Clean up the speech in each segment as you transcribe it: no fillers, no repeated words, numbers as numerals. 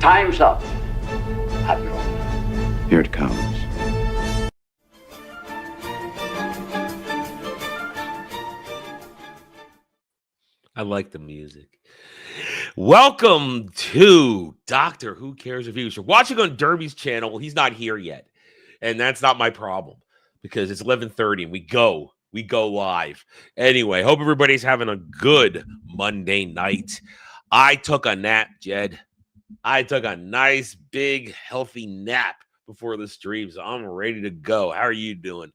Time's up, Admiral. Here it comes. I like the music. Welcome to Doctor Who Cares Reviews. You're watching on Derby's channel. He's not here yet. And that's not my problem because it's 11:30 and we go live. Anyway, hope everybody's having a good Monday night. I took a nap, Jed. I took a nice, big, healthy nap before the stream, so I'm ready to go. How are you doing?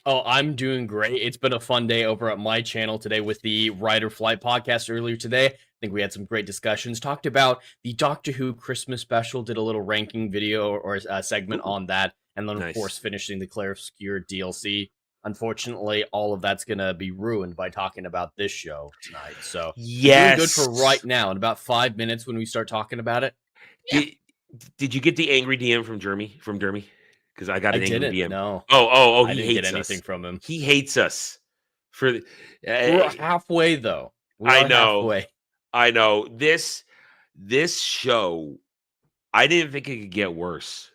Oh, I'm doing great. It's been a fun day over at my channel today with the Rider Flight podcast earlier today. I think we had some great discussions, talked about the Doctor Who Christmas special, did a little ranking video or a segment on that, and then, of course, finishing the Claire Obscure DLC. Unfortunately, all of that's going to be ruined by talking about this show tonight. So, yes, doing good for right now. In about 5 minutes when we start talking about it. Yeah. Did you get the angry DM from Jeremy? Because I got an angry DM. No. Oh, I he didn't hates get anything us. from him. He hates us. We're halfway, though. I know. This show, I didn't think it could get worse,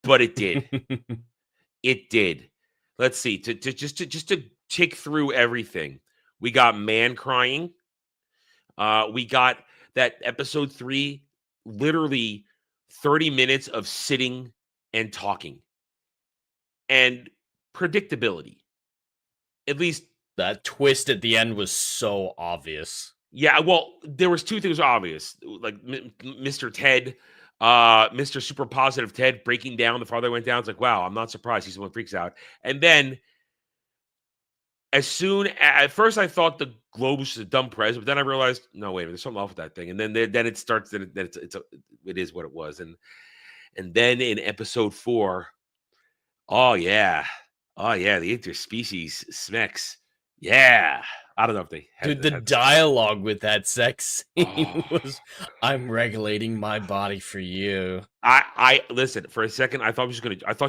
but it did. It did. Let's see. Just to tick through everything. We got man crying. We got that episode 3, literally 30 minutes of sitting and talking and predictability. At least that twist at the end was so obvious. Yeah, well, there was two things obvious, like Mr. Ted, Mr. Super Positive Ted breaking down. The farther I went down, it's like, wow, I'm not surprised he's the one who freaks out. And then, at first, I thought the globe was just a dumb present, but then I realized, no, wait a minute, there's something off with that thing. And then it starts. Then it is what it was. And then in episode 4, oh yeah, the interspecies SMECs, yeah. I don't know if they had the dialogue with that sex scene was, I'm regulating my body for you. I listen, for a second, I thought she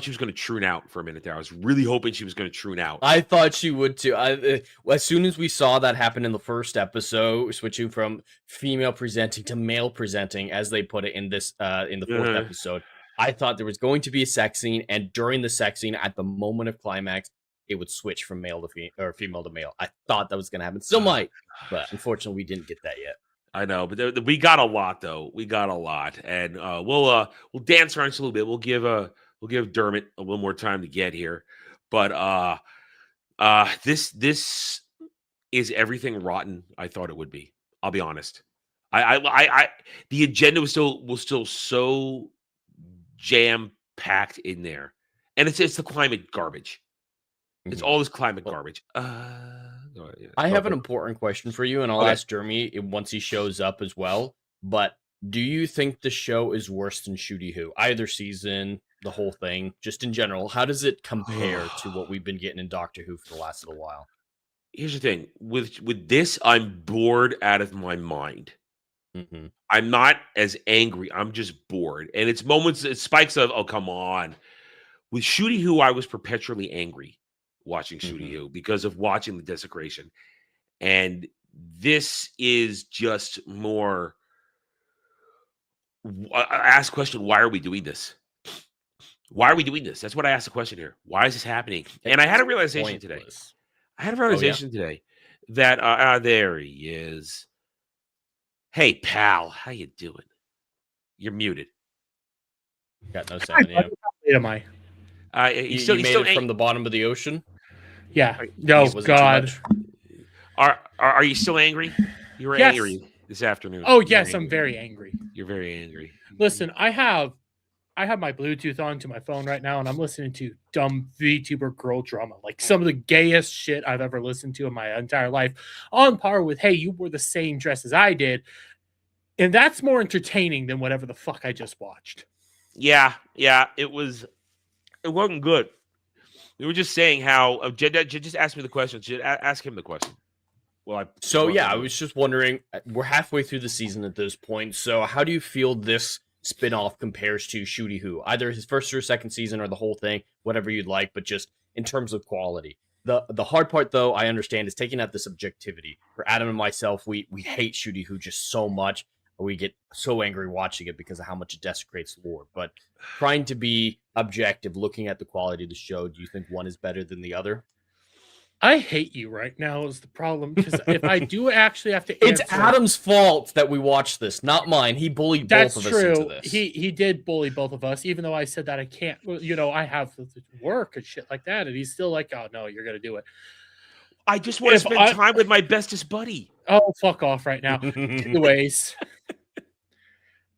was gonna troon out for a minute there. I was really hoping she was gonna troon out. I thought she would too. As soon as we saw that happen in the first episode, switching from female presenting to male presenting, as they put it in this in the 4th episode, I thought there was going to be a sex scene, and during the sex scene, at the moment of climax, it would switch from male to female to male. I thought that was going to happen. Still might, but unfortunately, we didn't get that yet. I know, but we got a lot though. We got a lot, and we'll dance around just a little bit. We'll give Dermot a little more time to get here, but this is everything rotten I thought it would be. I'll be honest. I the agenda was still so jam packed in there, and it's the climate garbage. It's all this climate garbage. I have an important question for you, and I'll ask Jeremy once he shows up as well. But do you think the show is worse than Shooty Who? Either season, the whole thing, just in general. How does it compare to what we've been getting in Doctor Who for the last little while? Here's the thing. With this, I'm bored out of my mind. Mm-hmm. I'm not as angry. I'm just bored. And it's spikes of, oh, come on. With Shooty Who, I was perpetually angry watching Shooty Who because of watching the desecration. And this is just more. I ask the question, why are we doing this? Why are we doing this? That's what I asked the question here. Why is this happening? And I had a realization today. Today that there he is. Hey, pal, how you doing? You're muted. Got no sound. How am I? You made it from the bottom of the ocean? Yeah. No, God. Are you still angry? You were angry this afternoon. Oh, yes, I'm very angry. You're very angry. Listen, I have my Bluetooth on to my phone right now, and I'm listening to dumb VTuber girl drama, like some of the gayest shit I've ever listened to in my entire life, on par with, hey, you wore the same dress as I did. And that's more entertaining than whatever the fuck I just watched. Yeah, it wasn't good. We were just saying how Jed just asked me the question. Jed, ask him the question. Well, I was just wondering. We're halfway through the season at this point. So, how do you feel this spinoff compares to Shooty Who? Either his first or second season, or the whole thing, whatever you'd like. But just in terms of quality, the hard part, though, I understand, is taking out the subjectivity. For Adam and myself, we hate Shooty Who just so much. we get so angry watching it because of how much it desecrates lore. But trying to be objective, looking at the quality of the show, do you think one is better than the other? I hate you right now is the problem, because if I do actually have to answer, It's Adam's fault that we watched this, not mine. He bullied both of us into this. He did bully both of us, even though I said that I can't. I have to work and shit like that, and he's still like, "Oh no, you're gonna do it." I just want to spend time with my bestest buddy. Oh, fuck off right now. Anyways,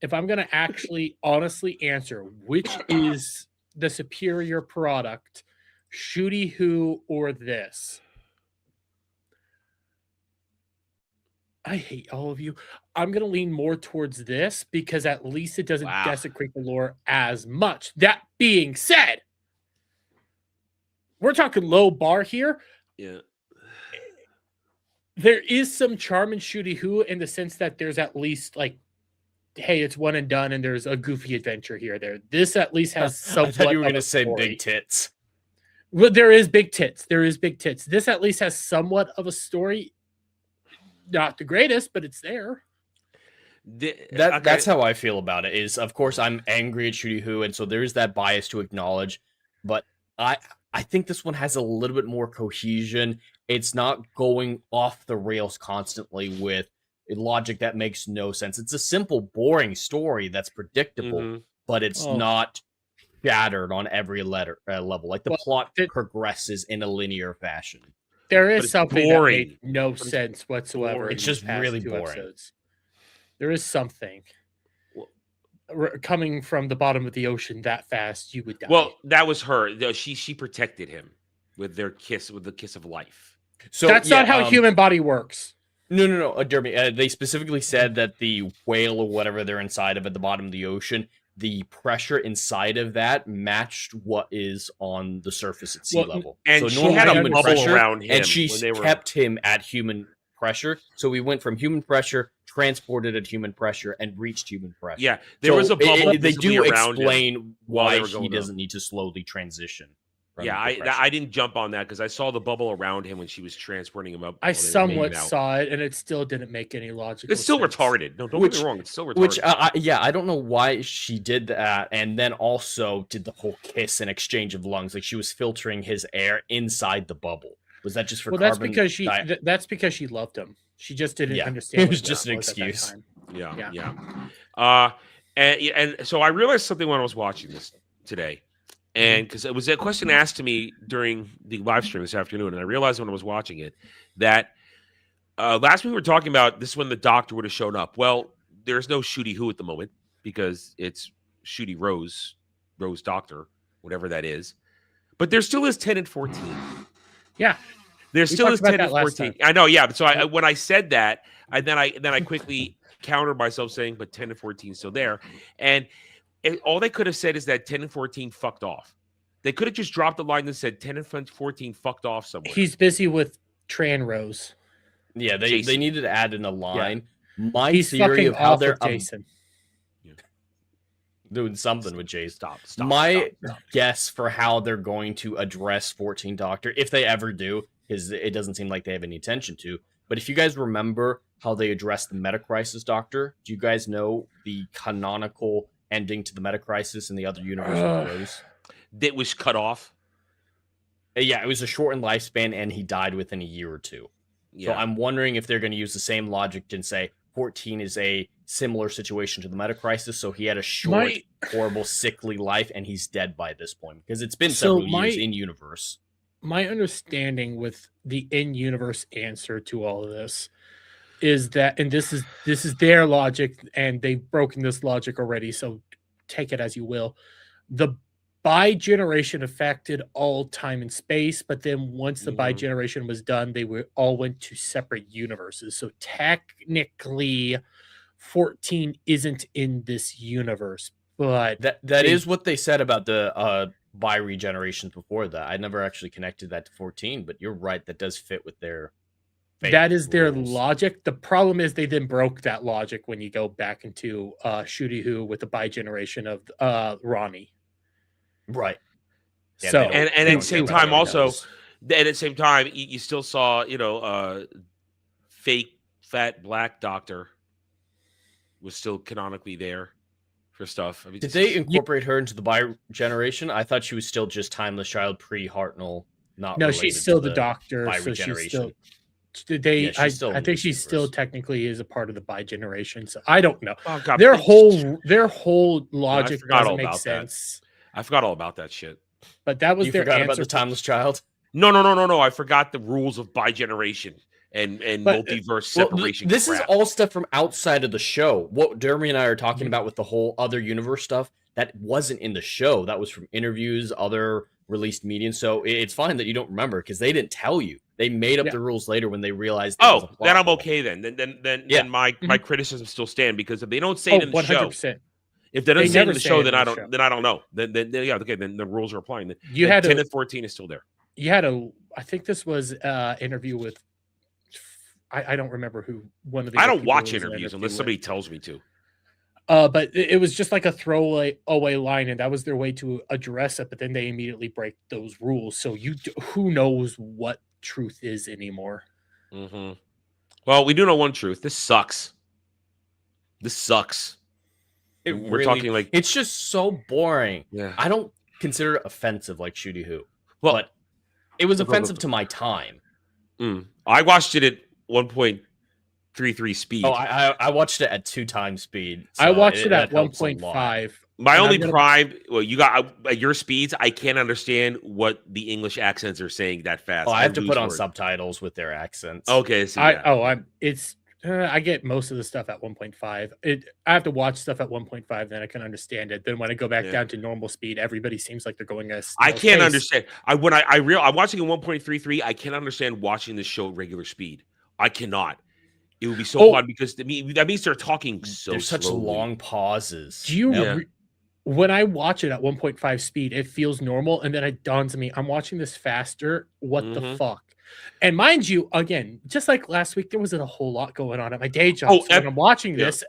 if I'm gonna actually honestly answer which is the superior product, Shooty Who or this, I hate all of you. I'm going to lean more towards this because at least it doesn't desecrate the lore as much. That being said, we're talking low bar here. Yeah. There is some charm in Shooty Who in the sense that there's at least like, hey, it's one and done and there's a goofy adventure here. This at least has some. I thought you were going to say big tits. Well, there is big tits. This at least has somewhat of a story. Not the greatest, but it's there. That's how I feel about it. Is of course I'm angry at Shooty Who, and so there is that bias to acknowledge. But I think this one has a little bit more cohesion. It's not going off the rails constantly with logic that makes no sense. It's a simple, boring story that's predictable, but it's not shattered on every level. Like the plot progresses in a linear fashion. There is something that made no sense whatsoever. It's just really boring. Episodes. There is something coming from the bottom of the ocean that fast, you would die. Well, that was her. She protected him with the kiss of life. So that's not how a human body works. No, Derby. They specifically said that the whale or whatever they're inside of at the bottom of the ocean, the pressure inside of that matched what is on the surface at sea level. And so she had a bubble around him. And she kept him at human pressure. So we went from human pressure, transported at human pressure, and reached human pressure. Yeah, there was a bubble. They do explain why he doesn't need to slowly transition. Yeah, I didn't jump on that because I saw the bubble around him when she was transporting him up. I somewhat saw it, and it still didn't make any logical sense. It's still retarded. No, don't get me wrong. It's still retarded. Which, I don't know why she did that, and then also did the whole kiss and exchange of lungs. Like she was filtering his air inside the bubble. Was that just for carbon? That's because she loved him. She just didn't understand. It was just an excuse. Yeah. And so I realized something when I was watching this today. And because it was a question asked to me during the live stream this afternoon, and I realized when I was watching it that last week we were talking about this when the doctor would have shown up. Well, there's no Shooty Who at the moment because it's Shooty Rose Doctor, whatever that is. But there still is 10 and 14. Yeah, there still is 10 and 14. I know, yeah. So when I said that, then I quickly countered myself saying, but 10 and 14 is still there, and all they could have said is that 10 and 14 fucked off. They could have just dropped the line and said 10 and 14 fucked off somewhere. He's busy with Tran Rose. Yeah, they needed to add in a line. Yeah. My theory of how they're Jason. Doing something with Jason. Stop. My guess for how they're going to address 14 Doctor, if they ever do, because it doesn't seem like they have any intention to. But if you guys remember how they addressed the Meta-Crisis Doctor, do you guys know the canonical ending to the Meta-Crisis in the other universe of Rose? That was cut off. Yeah, it was a shortened lifespan, and he died within a year or two. Yeah. So I'm wondering if they're going to use the same logic and say 14 is a similar situation to the Meta-Crisis, so he had a short, horrible, sickly life, and he's dead by this point, because it's been several years in-universe. My understanding with the in-universe answer to all of this is that, and this is their logic, and they've broken this logic already, so take it as you will. The bi-generation affected all time and space, but then once the bi-generation was done, they all went to separate universes. So technically, 14 isn't in this universe, but that is what they said about the bi-regenerations before that. I never actually connected that to 14, but you're right, that does fit with their that is their logic. The problem is they then broke that logic when you go back into Shooty Who with the bi-generation of Ronnie. Right. Yeah, so and at the same time also, and at the same time you still saw fake fat black doctor was still canonically there for stuff. I mean, Did they incorporate her into the bi-generation? I thought she was still just Timeless Child pre-Hartnell. Not No, related she's to still the Doctor, so she's bi-regeneration. still. Yeah, she's still I in think this she's still universe. technically is a part of the bi-generation. So I don't know. Oh, God, Their please. whole logic forgot doesn't all make about that. sense. I forgot all about that shit. But that was You their forgot answer about the Timeless Child? No. I forgot the rules of bi-generation and But, multiverse Well, separation. this is crap. all stuff from outside of the show. What Jeremy and I are talking about with the whole other universe stuff, that wasn't in the show. That was from interviews, other released media. So it's fine that you don't remember because they didn't tell you. They made up the rules later when they realized. Oh, then I'm okay then. Then my Mhm. criticisms still stand because if they don't say it in the show, 100%. if they don't They say it in never the say show, it then in I the don't. show. Then I don't know. Then yeah, okay. Then the rules are applying. Then, You then had 10 a and 14 is still there. I think this was interview with I don't remember who one of the I other don't people watch was in interviews interview unless with. somebody tells me to. But it was just like a throwaway line, and that was their way to address it. But then they immediately break those rules, so who knows what truth is anymore. Mm-hmm. Well, we do know one truth. This sucks. This sucks. We're talking like it's just so boring. yeah. I don't consider it offensive like Shooty Who, Well, but it was offensive to my time. I watched it at 1.33 speed. Oh, I watched it at 2 times speed. I watched it at that helps a lot. 1.5. My and only I'm gonna- prime, well, you got at your speeds. I can't understand what the English accents are saying that fast. Oh, I have to lose put on words. subtitles with their accents. Okay, so yeah. I get most of the stuff at 1.5. I have to watch stuff at 1.5, then I can understand it. Then when I go back down to normal speed, everybody seems like they're going as I can't understand. I'm watching at 1.33. I can't understand watching this show at regular speed. I cannot. It would be so hard because that means they're talking so There's such slowly. long pauses. Do you Yeah. when I watch it at 1.5 speed, it feels normal, and then it dawns on me, I'm watching this faster. What the fuck? And mind you, again, just like last week, there wasn't a whole lot going on at my day job. So when I'm watching this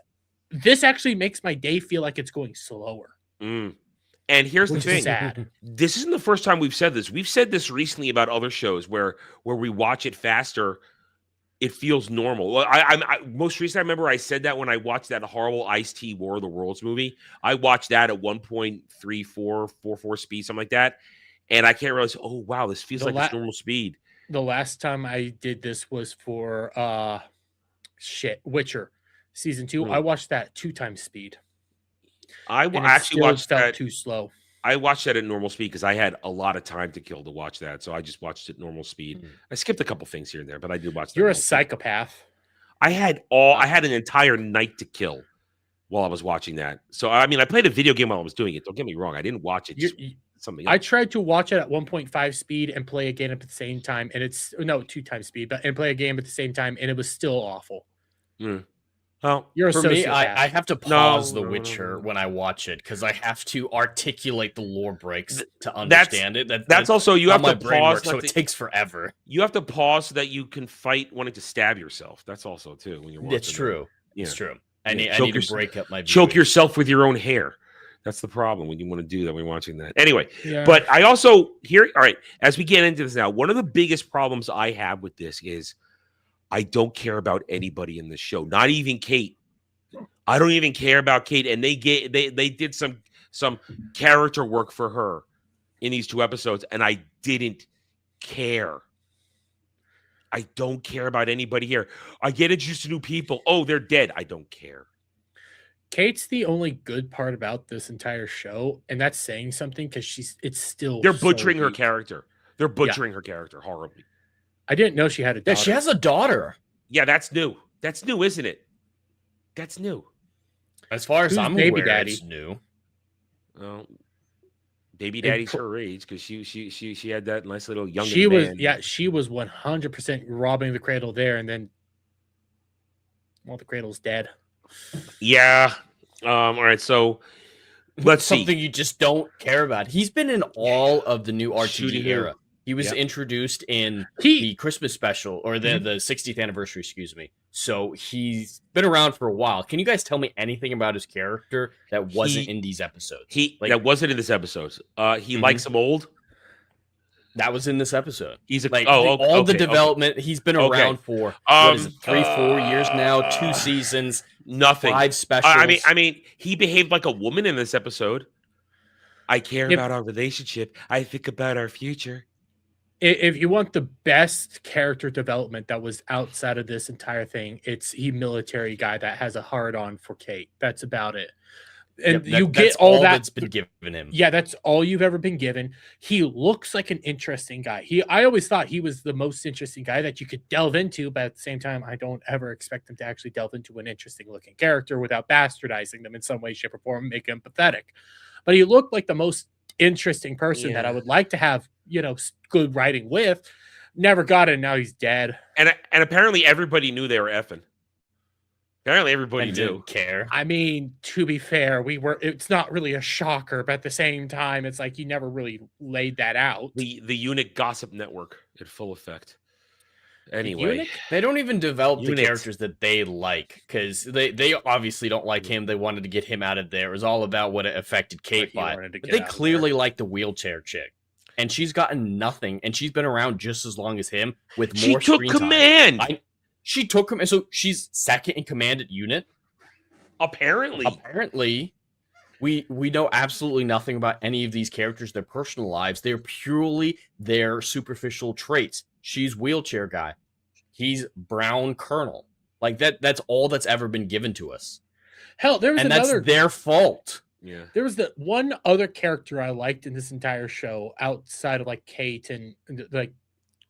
actually makes my day feel like it's going slower. And here's the Which is thing: sad. this isn't the first time we've said this. We've said this recently about other shows where we watch it faster. It feels normal. Well, I most recently I remember I said that when I watched that horrible Ice-T War of the Worlds movie. I watched that at 1.3444 speed, something like that, and I can't realize. Oh wow, this feels like it's normal speed. The last time I did this was for Witcher season 2. I watched that 2 times speed. I actually watched that too slow. I watched that at normal speed because I had a lot of time to kill to watch that, so I just watched it at normal speed. I skipped a couple things here and there, but I did watch that. You're a psychopath. I had an entire night to kill while I was watching that. So I mean, I played a video game while I was doing it. Don't get me wrong; I didn't watch it. Something else. I tried to watch it at 1.5 speed and play a game at the same time, and it's 2 times speed, and play a game at the same time, and it was still awful. Well, you're for me, I have to pause The Witcher when I watch it because I have to articulate the lore breaks to understand it. That's also you have to pause, works, so it takes forever. You have to pause so that you can fight wanting to stab yourself. That's also too when you're watching. It's true. It's true. I need to break up my choke yourself with your own hair. That's the problem when you want to do that when you're watching that. Anyway, Yeah. But I also all right, as we get into this now, one of the biggest problems I have with this is I don't care about anybody in the show, not even Kate. I don't even care about Kate, and they did some character work for her in these 2 episodes, and I didn't care. I don't care about anybody here. I get introduced to new people. Oh, they're dead. I don't care. Kate's the only good part about this entire show, and that's saying something because it's still they're butchering her character. They're butchering her character horribly. I didn't know she had a daughter. Yeah, she has a daughter. Yeah, that's new. That's new, isn't it? That's new. As far as I'm baby aware, daddy? it's new. Well, baby daddy's her age because she had that nice little young. She was 100% robbing the cradle there, and then the cradle's dead. Yeah. All right. So let's see. Something you just don't care about. He's been in all of the new RTG era. He was introduced in the Christmas special or the 60th anniversary, excuse me. So he's been around for a while. Can you guys tell me anything about his character that wasn't in these episodes? That wasn't in this episode. He likes him old. That was in this episode. He's a, the development. He's been around for 3-4 years now, 2 seasons. Nothing. 5 specials. I mean, he behaved like a woman in this episode. I care about our relationship. I think about our future. If you want the best character development that was outside of this entire thing, it's he military guy that has a hard on for Kate. That's about it. And you get all that's been given him. Yeah, that's all you've ever been given. He looks like an interesting guy. I always thought he was the most interesting guy that you could delve into, but at the same time, I don't ever expect them to actually delve into an interesting looking character without bastardizing them in some way, shape, or form, make him pathetic. But he looked like the most interesting person that I would like to have, good writing with. Never got it, and now he's dead. And apparently everybody knew they were effing. Apparently everybody didn't care. I mean, to be fair, it's not really a shocker, but at the same time, it's like you never really laid that out. The unit gossip network in full effect. Anyway, they don't even develop the characters that they like, because they obviously don't like him. They wanted to get him out of there. It was all about what it affected Kate by. But they clearly like the wheelchair chick. And she's gotten nothing, and she's been around just as long as him with more screen time. She took command. She took command, so she's second in command at unit. Apparently, we know absolutely nothing about any of these characters, their personal lives. They're purely their superficial traits. She's wheelchair guy. He's brown colonel. Like that's all that's ever been given to us. Hell, that's their fault. Yeah. There was the one other character I liked in this entire show outside of like Kate and like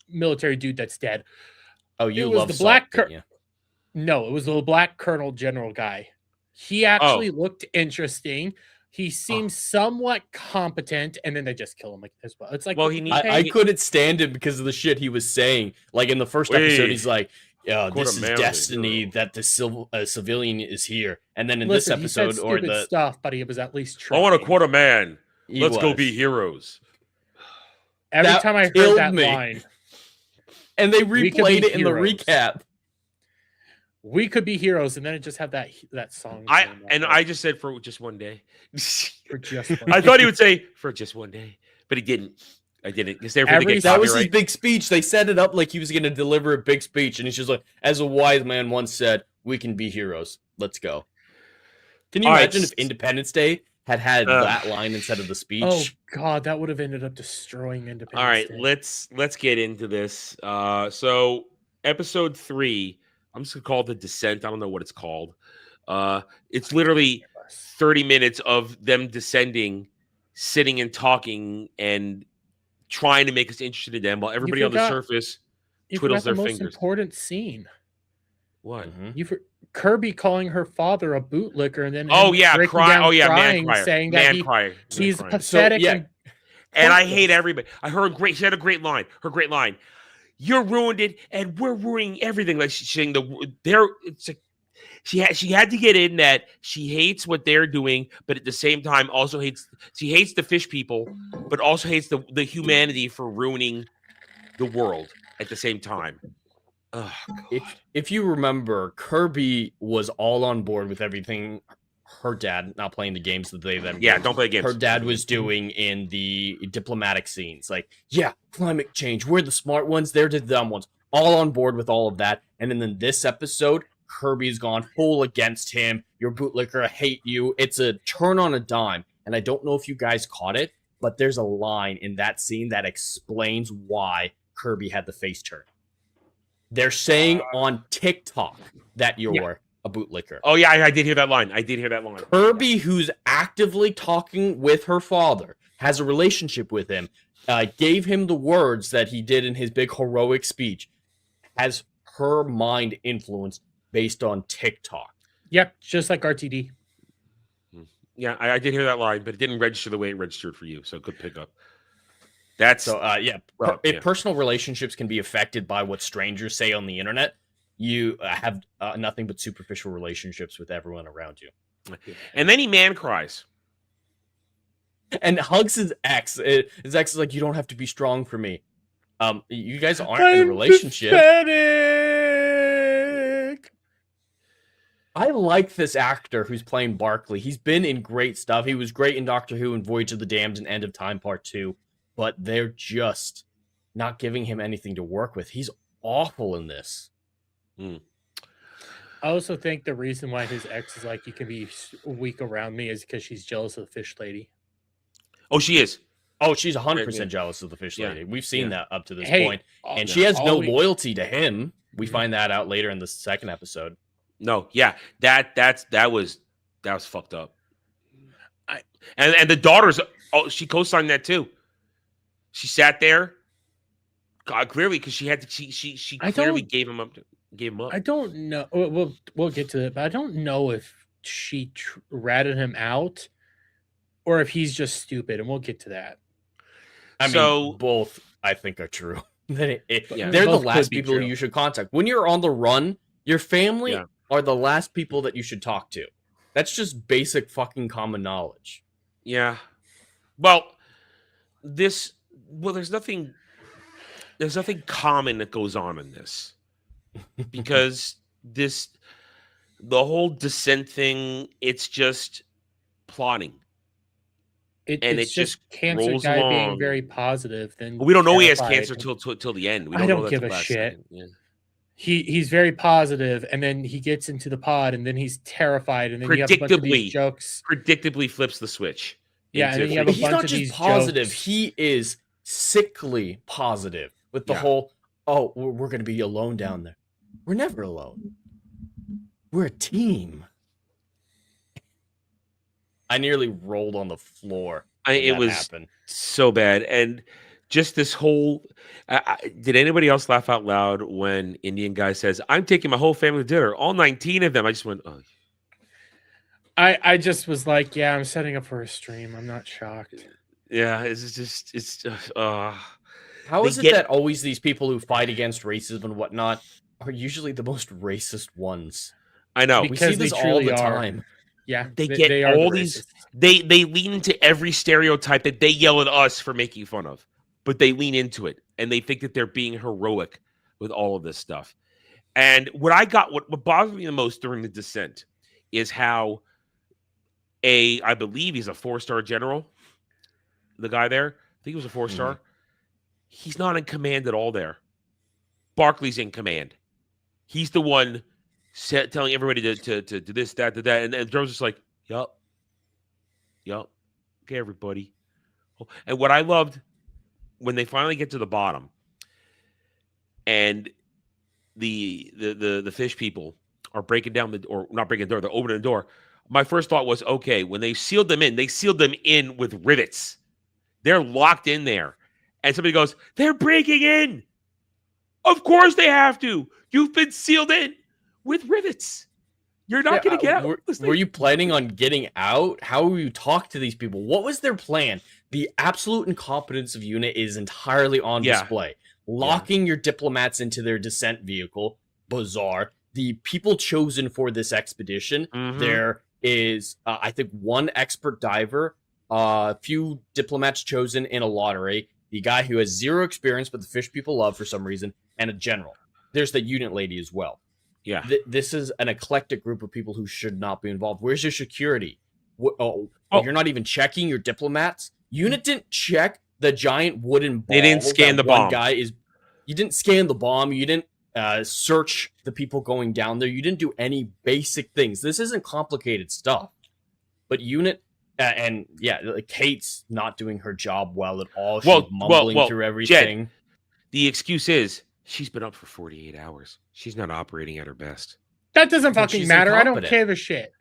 military dude that's dead. Oh, you love the black No, it was the black colonel general guy. He actually looked interesting. He seems somewhat competent, and then they just kill him as well. It's like, I couldn't stand him because of the shit he was saying. Like in the first episode, he's like, this is destiny that the civilian is here. And then in this episode, he said stuff, but he was at least trying. I want a quarter man. Let's go be heroes. Every time I heard that line, and they replayed it in the recap. We could be heroes, and then it just had that song. I just said for just one day. For just one day. I thought he would say for just one day, but he didn't. I didn't because that was his big speech. They set it up like he was going to deliver a big speech, and he's just like, "As a wise man once said, we can be heroes. Let's go." Can you imagine if Independence Day had that line instead of the speech? Oh God, that would have ended up destroying Independence Day. All right, let's get into this. So episode 3. I'm just gonna call it The Descent. I don't know what it's called. It's literally 30 minutes of them descending, sitting and talking, and trying to make us interested in them while everybody on the surface twiddles their fingers. Most important scene. What? Kirby calling her father a bootlicker, and then man crier, saying that he's pathetic. And I hate everybody. She had a great line. Her great line. You're ruined it, and we're ruining everything. Like she's saying she had to get in that she hates what they're doing, but at the same time also hates the fish people, but also hates the humanity for ruining the world at the same time. Oh, if you remember, Kirby was all on board with everything her dad, not playing the games that they then don't play games. Her dad was doing in the diplomatic scenes, like climate change, we're the smart ones, they're the dumb ones, all on board with all of that. And then in this episode, Kirby's gone full against him. You're bootlicker, I hate you. It's a turn on a dime, and I don't know if you guys caught it, but there's a line in that scene that explains why Kirby had the face turn. They're saying on TikTok that you're a bootlicker. Oh yeah, I did hear that line. Kirby, who's actively talking with her father, has a relationship with him, gave him the words that he did in his big heroic speech, has her mind influenced based on TikTok. Yep, just like RTD. Yeah, I did hear that line, but it didn't register the way it registered for you, so good pickup. That's so if personal relationships can be affected by what strangers say on the internet, you have nothing but superficial relationships with everyone around you. And then he man cries and hugs his ex. His ex is like, "You don't have to be strong for me." You guys aren't in a relationship. Pathetic. I like this actor who's playing Barkley. He's been in great stuff. He was great in Doctor Who and Voyage of the Damned and End of Time Part 2. But they're just not giving him anything to work with. He's awful in this. I also think the reason why his ex is like, you can be weak around me is because she's jealous of the fish lady. Oh, she is. Oh, she's 100% Yeah. jealous of the fish Yeah. lady. We've seen Yeah. that up to this Hey, point. And yeah, she has no all we- loyalty to him. We Mhm. find that out later in the second episode. No, yeah, that was fucked up. I- And the daughters, she co-signed that too. She sat there, clearly because she had to. She I clearly don't- gave him up. I don't know. We'll get to it, but I don't know if she ratted him out or if he's just stupid, and we'll get to that. I mean, So- both I think are true. Yeah. They're the Both could last be people true. you should contact. When you're on the run, your family Yeah. are the last people that you should talk to. That's just basic fucking common knowledge. Yeah. Well, there's nothing common that goes on in this because the whole descent thing, it's just plotting. And It's it just just cancer rolls guy being along. very positive. Then We don't know he has terrified. cancer till the end. We I know don't that give till a last shit. second. Yeah. He's very positive, and then he gets into the pod, and then he's terrified, and then you have a bunch of Predictably. these jokes. Predictably flips the switch. Yeah, and into then you have a He's bunch not of just these positive, jokes. he is sickly positive with the Yeah. whole, oh, we're going to be alone down there. We're never alone. We're a team. I nearly rolled on the floor. when it that was happened. so bad. And just this whole did anybody else laugh out loud when Indian guy says, I'm taking my whole family to dinner, all 19 of them? I just went, oh. I just was like, yeah, I'm setting up for a stream. I'm not shocked. Yeah, it's just How They is it get- that always these people who fight against racism and whatnot are usually the most racist ones? I know. We Because see they this all truly the are. time. Yeah, They get are all the these- racists. They lean into every stereotype that they yell at us for making fun of, but they lean into it and they think that they're being heroic with all of this stuff. And what bothered me the most during the descent is how I believe he's a 4-star general. The guy there, I think he was a 4-star. He's not in command at all there. Barclay's in command. He's the one telling everybody to do this, that, to that. And Joe's just like, yup. Okay, everybody. And what I loved when they finally get to the bottom and the fish people are breaking down not breaking the door, they're opening the door. My first thought was, okay, when they sealed them in with rivets. They're locked in there. And somebody goes, they're breaking in. Of course they have to. You've been sealed in with rivets. You're not going to get out. Were you planning on getting out? How will you talk to these people? What was their plan? The absolute incompetence of UNIT is entirely on Yeah. display. Locking your diplomats into their descent vehicle, bizarre. The people chosen for this expedition, Mhm. there is, I think, one expert diver, a few diplomats chosen in a lottery, the guy who has zero experience but the fish people love for some reason, and a general. There's the unit lady as well. Yeah. This is an eclectic group of people who should not be involved. Where's your security? Oh. You're not even checking your diplomats? UNIT didn't check the giant wooden ball. They didn't scan the bomb. You didn't scan the bomb. You didn't search the people going down there. You didn't do any basic things. This isn't complicated stuff. But UNIT, Kate's not doing her job well at all. She's mumbling through everything. Jed, the excuse is she's been up for 48 hours. She's not operating at her best. That doesn't Then fucking she's matter. I don't incompetent. give a shit.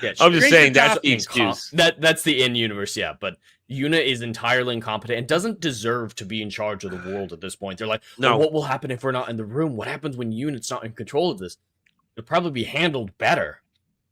Yeah, I'm just Drink saying the that's coffee the and excuse. That's the in-universe, yeah. But UNIT is entirely incompetent and doesn't deserve to be in charge of the world at this point. They're like, No. "Oh, what will happen if we're not in the room? What happens when UNIT's not in control of this? It'll probably be handled better."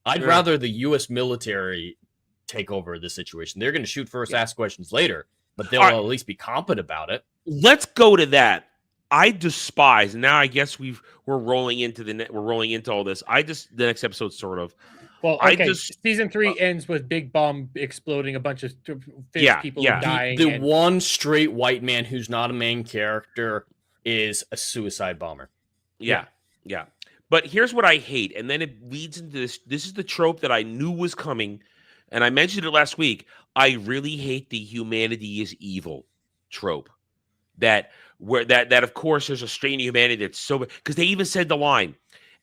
I'd Yeah. rather the U.S. military take over this situation. They're going to shoot first, ask questions later, but they'll All right. at least be competent about it. Let's go to that. I despise. Now I guess we're rolling into we're rolling into all this. The next episode sort of. Well, I okay. just- Season 3 ends with Big Bomb exploding, a bunch of fish Yeah, people yeah. dying. The and- one straight white man who's not a main character is a suicide bomber. Yeah. But here's what I hate, and then it leads into this. This is the trope that I knew was coming, and I mentioned it last week. I really hate the humanity is evil trope. That of course there's a strain of humanity that's so because they even said the line,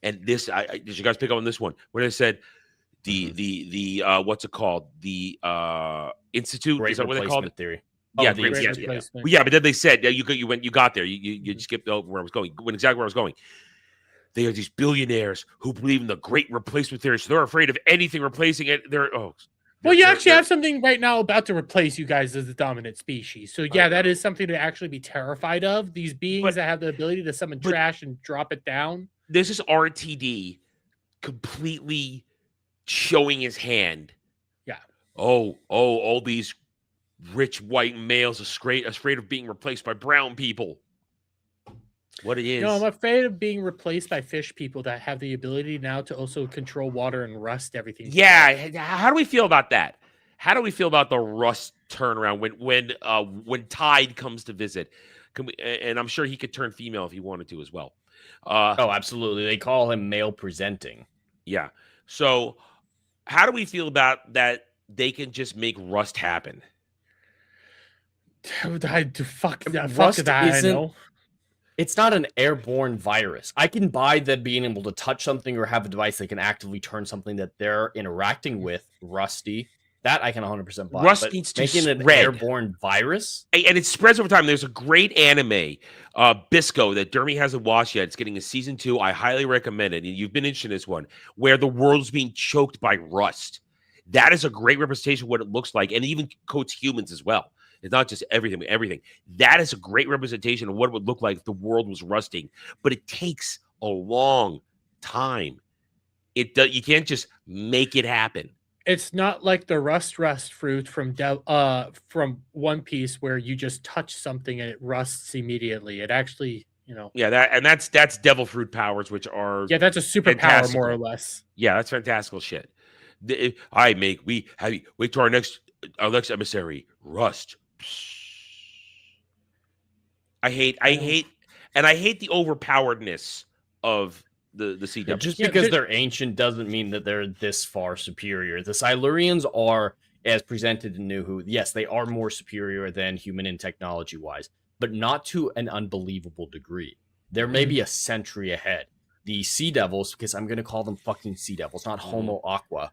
And this, did you guys pick up on this one where they said the what's it called? The institute, Great is that what they called replacement it? theory. Yeah, Oh, the great. Great Yeah, institute. replacement. Well, yeah, but then they said you got there. You skipped over where I was going. Went exactly where I was going. They are these billionaires who believe in the great replacement theory. So they're afraid of anything replacing it. Well, you actually have something right now about to replace you guys as the dominant species. So yeah, that is something to actually be terrified of. These beings that have the ability to summon trash and drop it down. This is RTD completely showing his hand. Yeah. All these rich white males afraid of being replaced by brown people. What it is. No, I'm afraid of being replaced by fish people that have the ability now to also control water and rust everything. Yeah, how do we feel about that? How do we feel about the rust turnaround when Tide comes to visit? And I'm sure he could turn female if he wanted to as well. Oh, absolutely. They call him male presenting. Yeah. So, how do we feel about that? They can just make rust happen. Fuck Rust that. I isn't- know. It's not an airborne virus. I can buy them being able to touch something or have a device that can actively turn something that they're interacting with rusty. That I can 100% buy. Rust But needs to making an spread. airborne virus? And it spreads over time. There's a great anime, Bisco, that Dermy hasn't watched yet. It's getting a season 2. I highly recommend it. And you've been interested in this one, where the world's being choked by rust. That is a great representation of what it looks like, and it even coats humans as well. It's not just everything, but everything. That is a great representation of what it would look like if the world was rusting. But it takes a long time. You can't just make it happen. It's not like the rust fruit from One Piece where you just touch something and it rusts immediately. It actually, Yeah, that's devil fruit powers, which are that's a superpower fantastical. more or less. Yeah, that's fantastical shit. Wait to our next emissary, Rust. I hate the overpoweredness of the CW. Just because they're ancient doesn't mean that they're this far superior. The Silurians are, as presented in New Who, yes, they are more superior than human in technology-wise, but not to an unbelievable degree. They're maybe a century ahead. The Sea Devils, because I'm going to call them fucking Sea Devils, not Homo Aqua,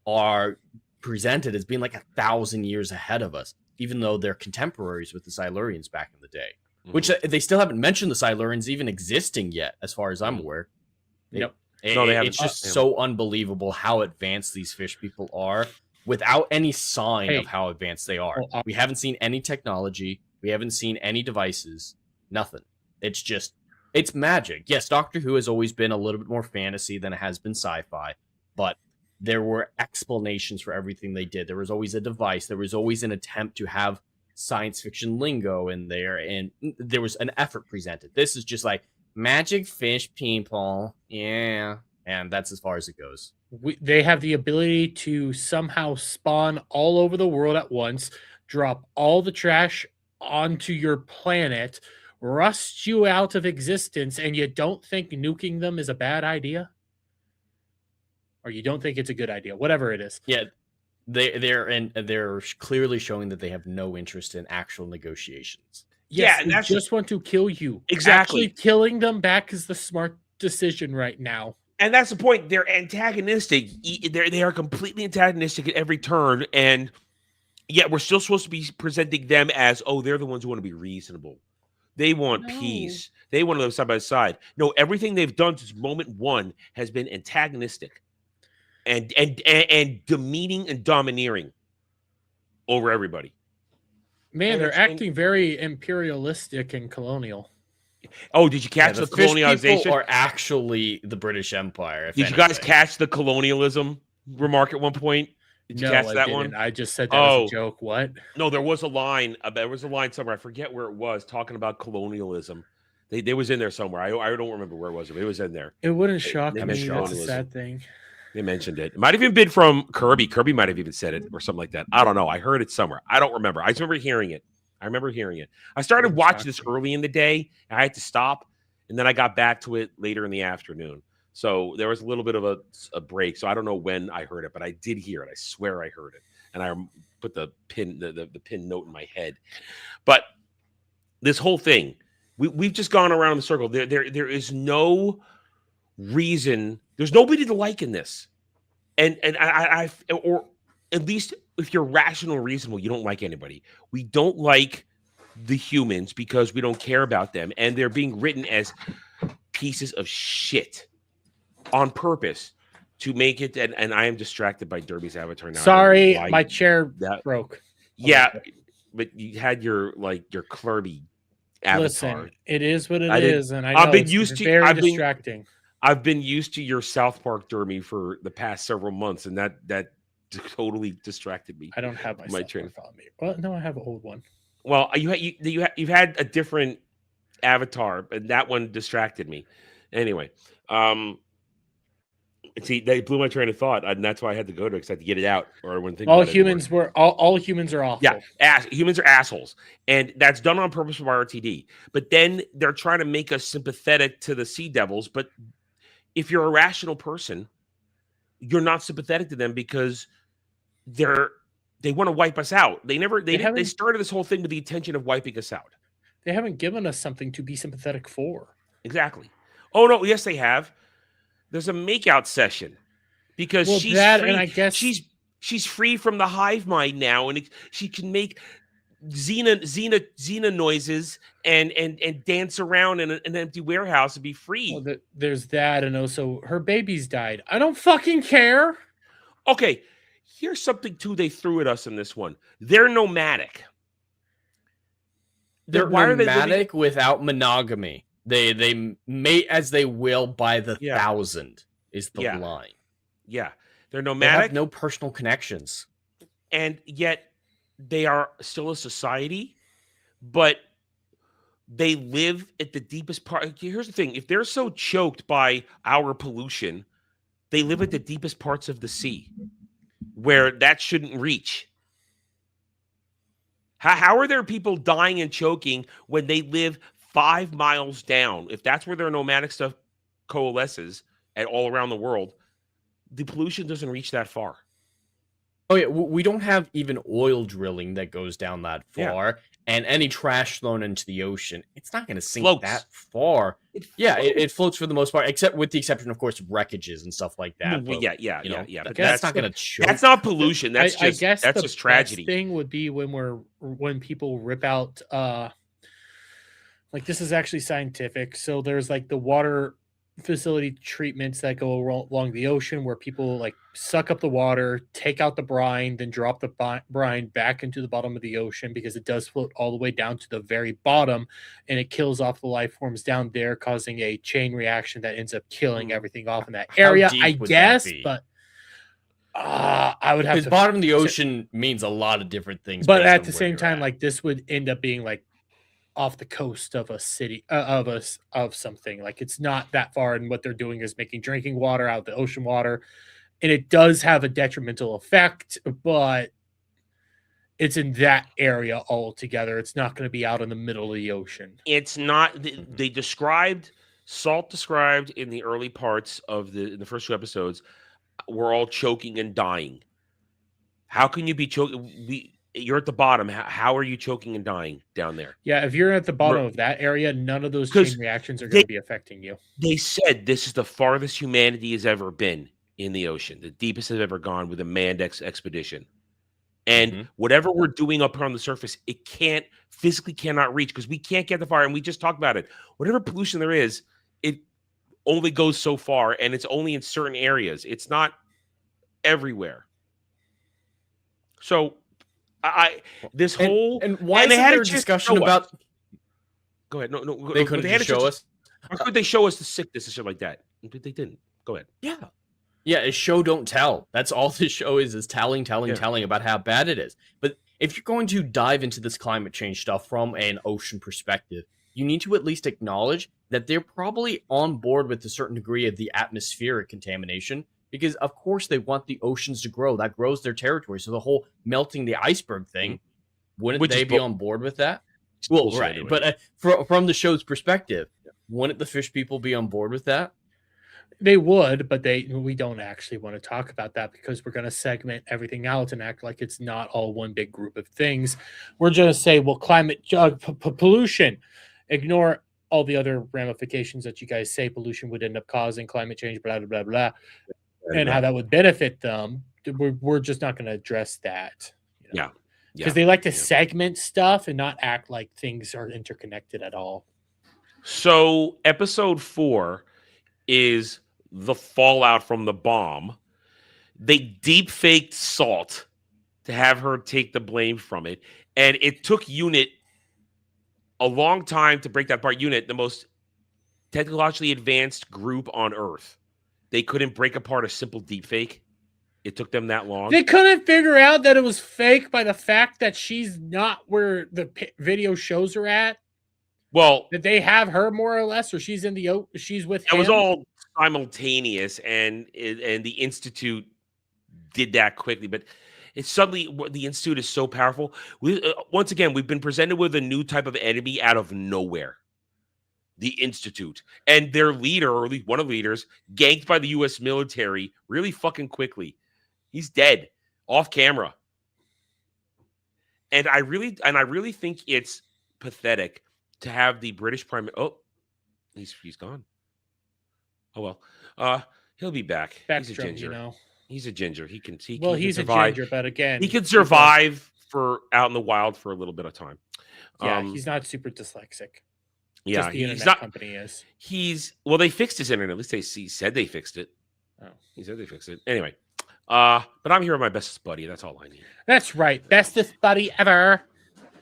are presented as being like 1,000 years ahead of us, even though they're contemporaries with the Silurians back in the day. Which they still haven't mentioned the Silurians even existing yet, as far as I'm aware. Yep. It's just so unbelievable how advanced these fish people are without any sign of how advanced they are. We haven't seen any technology. We haven't seen any devices. Nothing. It's magic. Yes, Doctor Who has always been a little bit more fantasy than it has been sci-fi, but there were explanations for everything they did. There was always a device. There was always an attempt to have science fiction lingo in there, and there was an effort presented. This is just like magic fish people. Yeah. And that's as far as it goes. They have the ability to somehow spawn all over the world at once, drop all the trash onto your planet, rust you out of existence, and you don't think nuking them is a bad idea? Or you don't think it's a good idea, whatever it is. Yeah, they're clearly showing that they have no interest in actual negotiations. Yes, and they just want to kill you. Exactly. Actually, killing them back is the smart decision right now. And that's the point. They're antagonistic. They are completely antagonistic at every turn, and yet we're still supposed to be presenting them as, they're the ones who want to be reasonable. They want peace. They want to live side by side. No, everything they've done since moment one has been antagonistic and demeaning and domineering over everybody. Man, they're acting very imperialistic and colonial. Oh, did you catch the colonialization? People are actually the British Empire. Did you guys catch the colonialism remark at one point? Did you catch that one? I just said that as a joke. What? No, there was a line. There was a line somewhere. I forget where it was, talking about colonialism. They was in there somewhere. I don't remember where it was, but it was in there. It wouldn't shock me. That's a sad thing. They mentioned it. It might have even been from Kirby. Kirby might have even said it or something like that. I don't know. I heard it somewhere. I don't remember. I just remember hearing it. I started watching this early in the day. And I had to stop, and then I got back to it later in the afternoon. So there was a little bit of a break. So I don't know when I heard it, but I did hear it. I swear I heard it, and I put the pin note in my head. But this whole thing, we've just gone around in the circle. There is no reason. There's nobody to like in this, and or at least if you're rational and reasonable, you don't like anybody. We don't like the humans because we don't care about them, and they're being written as pieces of shit on purpose to make it. And I am distracted by Derby's avatar now. Sorry, Why my chair that broke. Yeah, but you had your Kirby avatar. Listen, it is what it I didn't- is, and I I've know been it's used to- very I've been- distracting. I've been used to your South Park Derby for the past several months, and that totally distracted me. I don't have my train train on me. Well, no, I have an old one. Well, you've had a different avatar, but that one distracted me. Anyway, see, they blew my train of thought, and that's why I had to go to it because I had to get it out, or I wouldn't think. All about it anymore. humans were all humans are awful. Yeah, humans are assholes, and that's done on purpose from RTD. But then they're trying to make us sympathetic to the Sea Devils. But if you're a rational person, you're not sympathetic to them because they want to wipe us out. They started this whole thing with the intention of wiping us out. They haven't given us something to be sympathetic for. Exactly. Oh no, yes they have. There's a makeout session because she's free. And I guess she's free from the hive mind now, and she can make Xena noises and dance around in an empty warehouse and be free. well, there's that, and also her baby's died. I don't fucking care. Okay, here's something too they threw at us in this one. They're nomadic. They're Why are they nomadic without monogamy. They mate as they will by the thousand is the line. Yeah, they're They nomadic. have no personal connections. And yet they are still a society, but they live at the deepest part. Here's the thing: if they're so choked by our pollution, they live at the deepest parts of the sea where that shouldn't reach. How are there people dying and choking when they live 5 miles down? If that's where their nomadic stuff coalesces and all around the world, the pollution doesn't reach that far. Oh yeah, we don't have even oil drilling that goes down that far, and any trash thrown into the ocean, it's not going to sink that far. It floats for the most part, except with the exception, of course, of wreckages and stuff like that. Well, but, yeah. But that's not going to choke. That's not pollution. That's I guess that's just tragedy. The thing would be when people rip out. Like this is actually scientific. So there's like the water facility treatments that go along the ocean where people like suck up the water, take out the brine, then drop the brine back into the bottom of the ocean because it does float all the way down to the very bottom, and it kills off the life forms down there, causing a chain reaction that ends up killing everything off in that area. I guess, but I would have because to. Bottom of the ocean means a lot of different things. But at the same time, like this would end up being like off the coast of a city of something. Like it's not that far, and what they're doing is making drinking water out of the ocean water, and it does have a detrimental effect, but it's in that area altogether. It's not going to be out in the middle of the ocean. It's not. They described in the early parts of the first 2 episodes, we're all choking and dying. How can you be choking? You're at the bottom. How are you choking and dying down there? Yeah, if you're at the bottom of that area, none of those chain reactions are going to be affecting you. They said this is the farthest humanity has ever been in the ocean, the deepest has ever gone with a manned expedition. And whatever we're doing up here on the surface, it physically cannot reach because we can't get the fire. And we just talked about it. Whatever pollution there is, it only goes so far, and it's only in certain areas. It's not everywhere. So this whole and why is there a discussion about? Go ahead. No. They couldn't show us. How could they show us the sickness and shit like that? They didn't. Go ahead. Yeah. It's show don't tell. That's all this show is telling about how bad it is. But if you're going to dive into this climate change stuff from an ocean perspective, you need to at least acknowledge that they're probably on board with a certain degree of the atmospheric contamination. Because, of course, they want the oceans to grow. That grows their territory. So the whole melting the iceberg thing, wouldn't they be on board with that? Well, right. Anyway. But from the show's perspective, wouldn't the fish people be on board with that? They would, but we don't actually want to talk about that because we're going to segment everything out and act like it's not all one big group of things. We're going to say, well, climate pollution, ignore all the other ramifications that you guys say pollution would end up causing, climate change, blah, blah, blah, blah, and how that would benefit them. We're just not going to address that. Yeah. Because they like to segment stuff and not act like things are interconnected at all. So episode 4 is the fallout from the bomb. They deep faked Salt to have her take the blame from it. And it took Unit a long time to break that apart. Unit, the most technologically advanced group on Earth. They couldn't break apart a simple deep fake. It took them that long. They couldn't figure out that it was fake by the fact that she's not where the video shows her at. Well, That they have her more or less, or she's in she's with him. It was all simultaneous, and the Institute did that quickly. But it's suddenly the Institute is so powerful. Once again, we've been presented with a new type of enemy out of nowhere. The Institute, and their leader, or at least one of the leaders, ganked by the U.S. military really fucking quickly. He's dead off camera, and I really think it's pathetic to have the British Prime. Oh, he's gone. Oh well, he'll be back. He's a ginger. He's a ginger. He can survive. A ginger, but again, he can survive for out in the wild for a little bit of time. Yeah, he's not super dyslexic. Yeah, just the internet company is. They fixed his internet. At least he said they fixed it. Oh, he said they fixed it. Anyway, but I'm here with my bestest buddy. That's all I need. That's right, bestest buddy ever.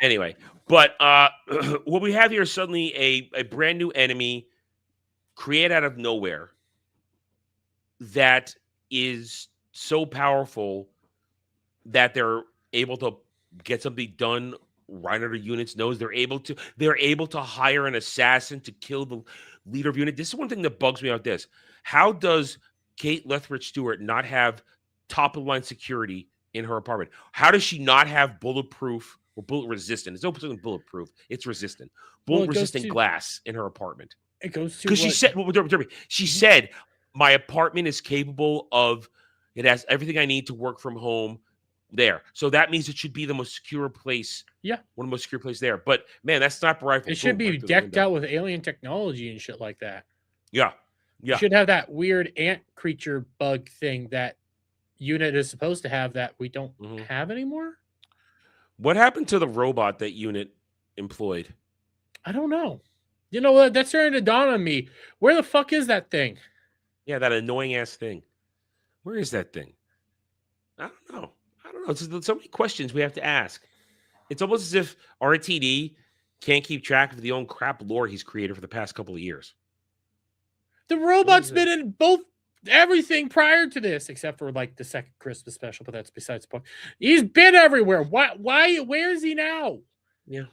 Anyway, but what we have here is suddenly a brand new enemy created out of nowhere that is so powerful that they're able to get something done right under Unit's nose. They're able to hire an assassin to kill the leader of Unit. This is one thing that bugs me about this. How does Kate Lethbridge Stewart not have top of the line security in her apartment? How does she not have bulletproof or bullet resistant? It's no bulletproof. It's resistant. Bullet resistant glass in her apartment. It goes to because she said my apartment is capable of. It has everything I need to work from home there. So that means it should be the most secure place. Yeah. One of the most secure places there. But man, that sniper rifle. It should be decked out with alien technology and shit like that. Yeah. Yeah. You should have that weird ant creature bug thing that Unit is supposed to have that we don't have anymore. What happened to the robot that Unit employed? I don't know. You know what? That's starting to dawn on me. Where the fuck is that thing? Yeah, that annoying ass thing. Where is that thing? I don't know. There's so many questions we have to ask. It's almost as if RTD can't keep track of the own crap lore he's created for the past couple of years. The robot's been in everything prior to this, except for like the second Christmas special, but that's besides the point. He's been everywhere. Why? Where is he now? Yeah.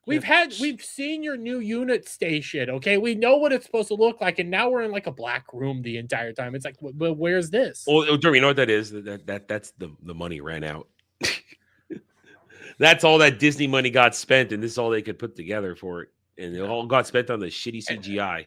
We've seen your new Unit station. Okay, we know what it's supposed to look like, and now we're in like a black room the entire time. It's like, well, where's this? Well, Jeremy, you know what that is? That's the money ran out. That's all that Disney money got spent, and this is all they could put together for it, and it all got spent on the shitty CGI.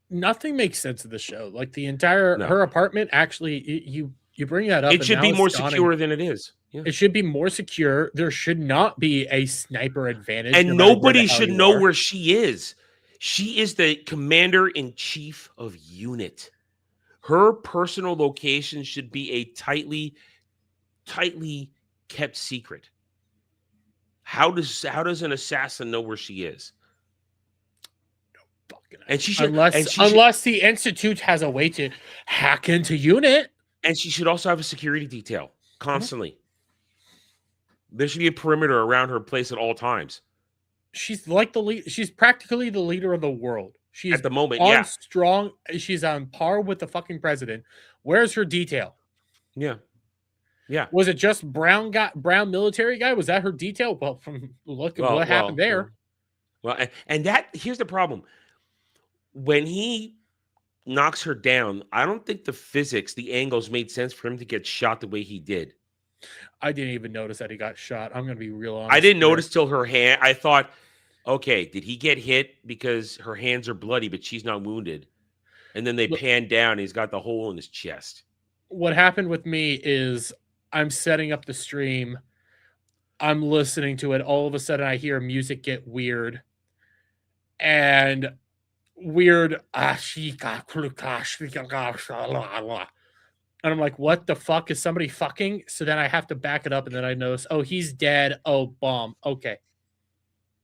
Nothing makes sense of the show. Like the entire her apartment. Actually, you bring that up. It should be more secure than it is. Yeah. It should be more secure. There should not be a sniper advantage. And nobody should know where she is. She is the commander-in-chief of Unit. Her personal location should be a tightly kept secret. How does an assassin know where she is? And she should, unless the Institute has a way to hack into Unit. And she should also have a security detail constantly. There should be a perimeter around her place at all times. She's like the lead. She's practically the leader of the world. She's at the moment, strong. She's on par with the fucking president. Where's her detail? Yeah. Was it just brown military guy? Was that her detail? Well, from what happened there. Well, and here's the problem. When he knocks her down, I don't think the angles made sense for him to get shot the way he did. I didn't even notice that he got shot. I'm going to be real honest. I didn't notice till her hand. I thought, okay, did he get hit because her hands are bloody, but she's not wounded? And then they pan down. And he's got the hole in his chest. What happened with me is I'm setting up the stream. I'm listening to it. All of a sudden, I hear music get weird. and weird. And I'm like, what the fuck? Is somebody fucking? So then I have to back it up, and then I notice, oh, he's dead. Oh, bomb. Okay.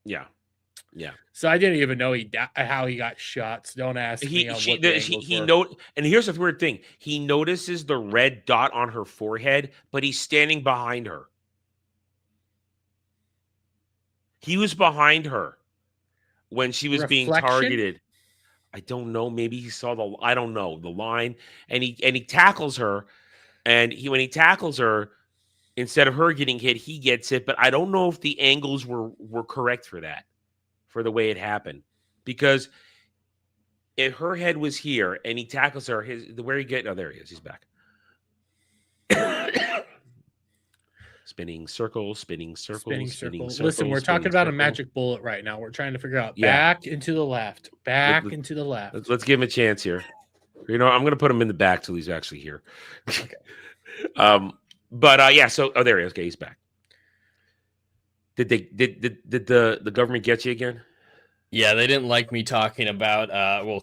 Yeah. Yeah. So I didn't even know how he got shot. So don't ask me on what the angles were. And here's the weird thing. He notices the red dot on her forehead, but he's standing behind her. He was behind her when she was being targeted. I don't know. Maybe he saw the line, and he tackles her, and when he tackles her, instead of her getting hit, he gets hit. But I don't know if the angles were correct for that, for the way it happened, because if her head was here and he tackles her, where he get? Oh, there he is. He's back. Spinning circles. Listen, we're talking about a magic bullet right now. We're trying to figure out back into the left, into the left. Let's give him a chance here. I'm going to put him in the back till he's actually here. Okay. Yeah. So, there he is. Okay, he's back. Did the government get you again? Yeah, they didn't like me talking about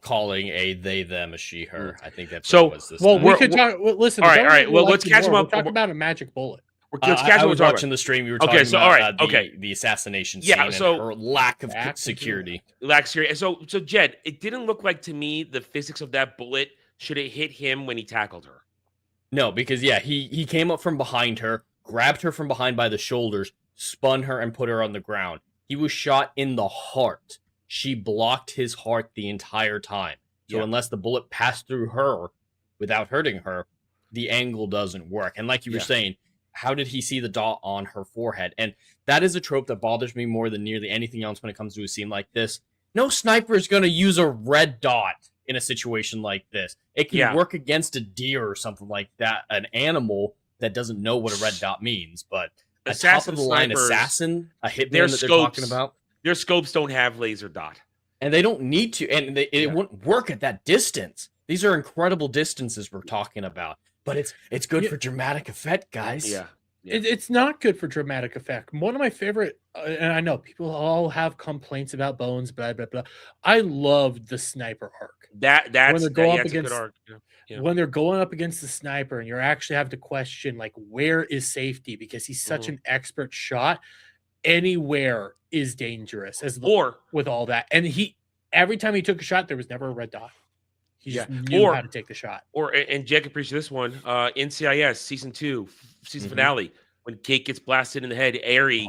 calling a they, them, a she, her. I think that's so. What it was this well, time. we could talk. Listen, all right. Well, let's catch him up. We're talking about a magic bullet. I was watching the stream. You were talking about the assassination scene and her lack of security. So, Jed, it didn't look like to me the physics of that bullet should have hit him when he tackled her. No, because he came up from behind her, grabbed her from behind by the shoulders, spun her, and put her on the ground. He was shot in the heart. She blocked his heart the entire time. So unless the bullet passed through her without hurting her, the angle doesn't work. And like you were saying, how did he see the dot on her forehead? And that is a trope that bothers me more than nearly anything else when it comes to a scene like this. No sniper is going to use a red dot in a situation like this. It can work against a deer or something like that, an animal that doesn't know what a red dot means. But a top-of-the-line assassin, a hitman that they're talking about, their scopes don't have laser dot. And they don't need to, and it wouldn't work at that distance. These are incredible distances we're talking about. But it's good for dramatic effect, guys. Yeah. It's not good for dramatic effect. One of my favorite, and I know people all have complaints about Bones, blah blah blah. I loved the sniper arc. That's when they're going up against a good arc. When they're going up against the sniper, and you actually have to question like where is safety because he's such an expert shot. Anywhere is dangerous with all that, and every time he took a shot, there was never a red dot. He just knew how to take the shot. And Jack appreciates this one. NCIS season 2, season finale, when Kate gets blasted in the head, Aerie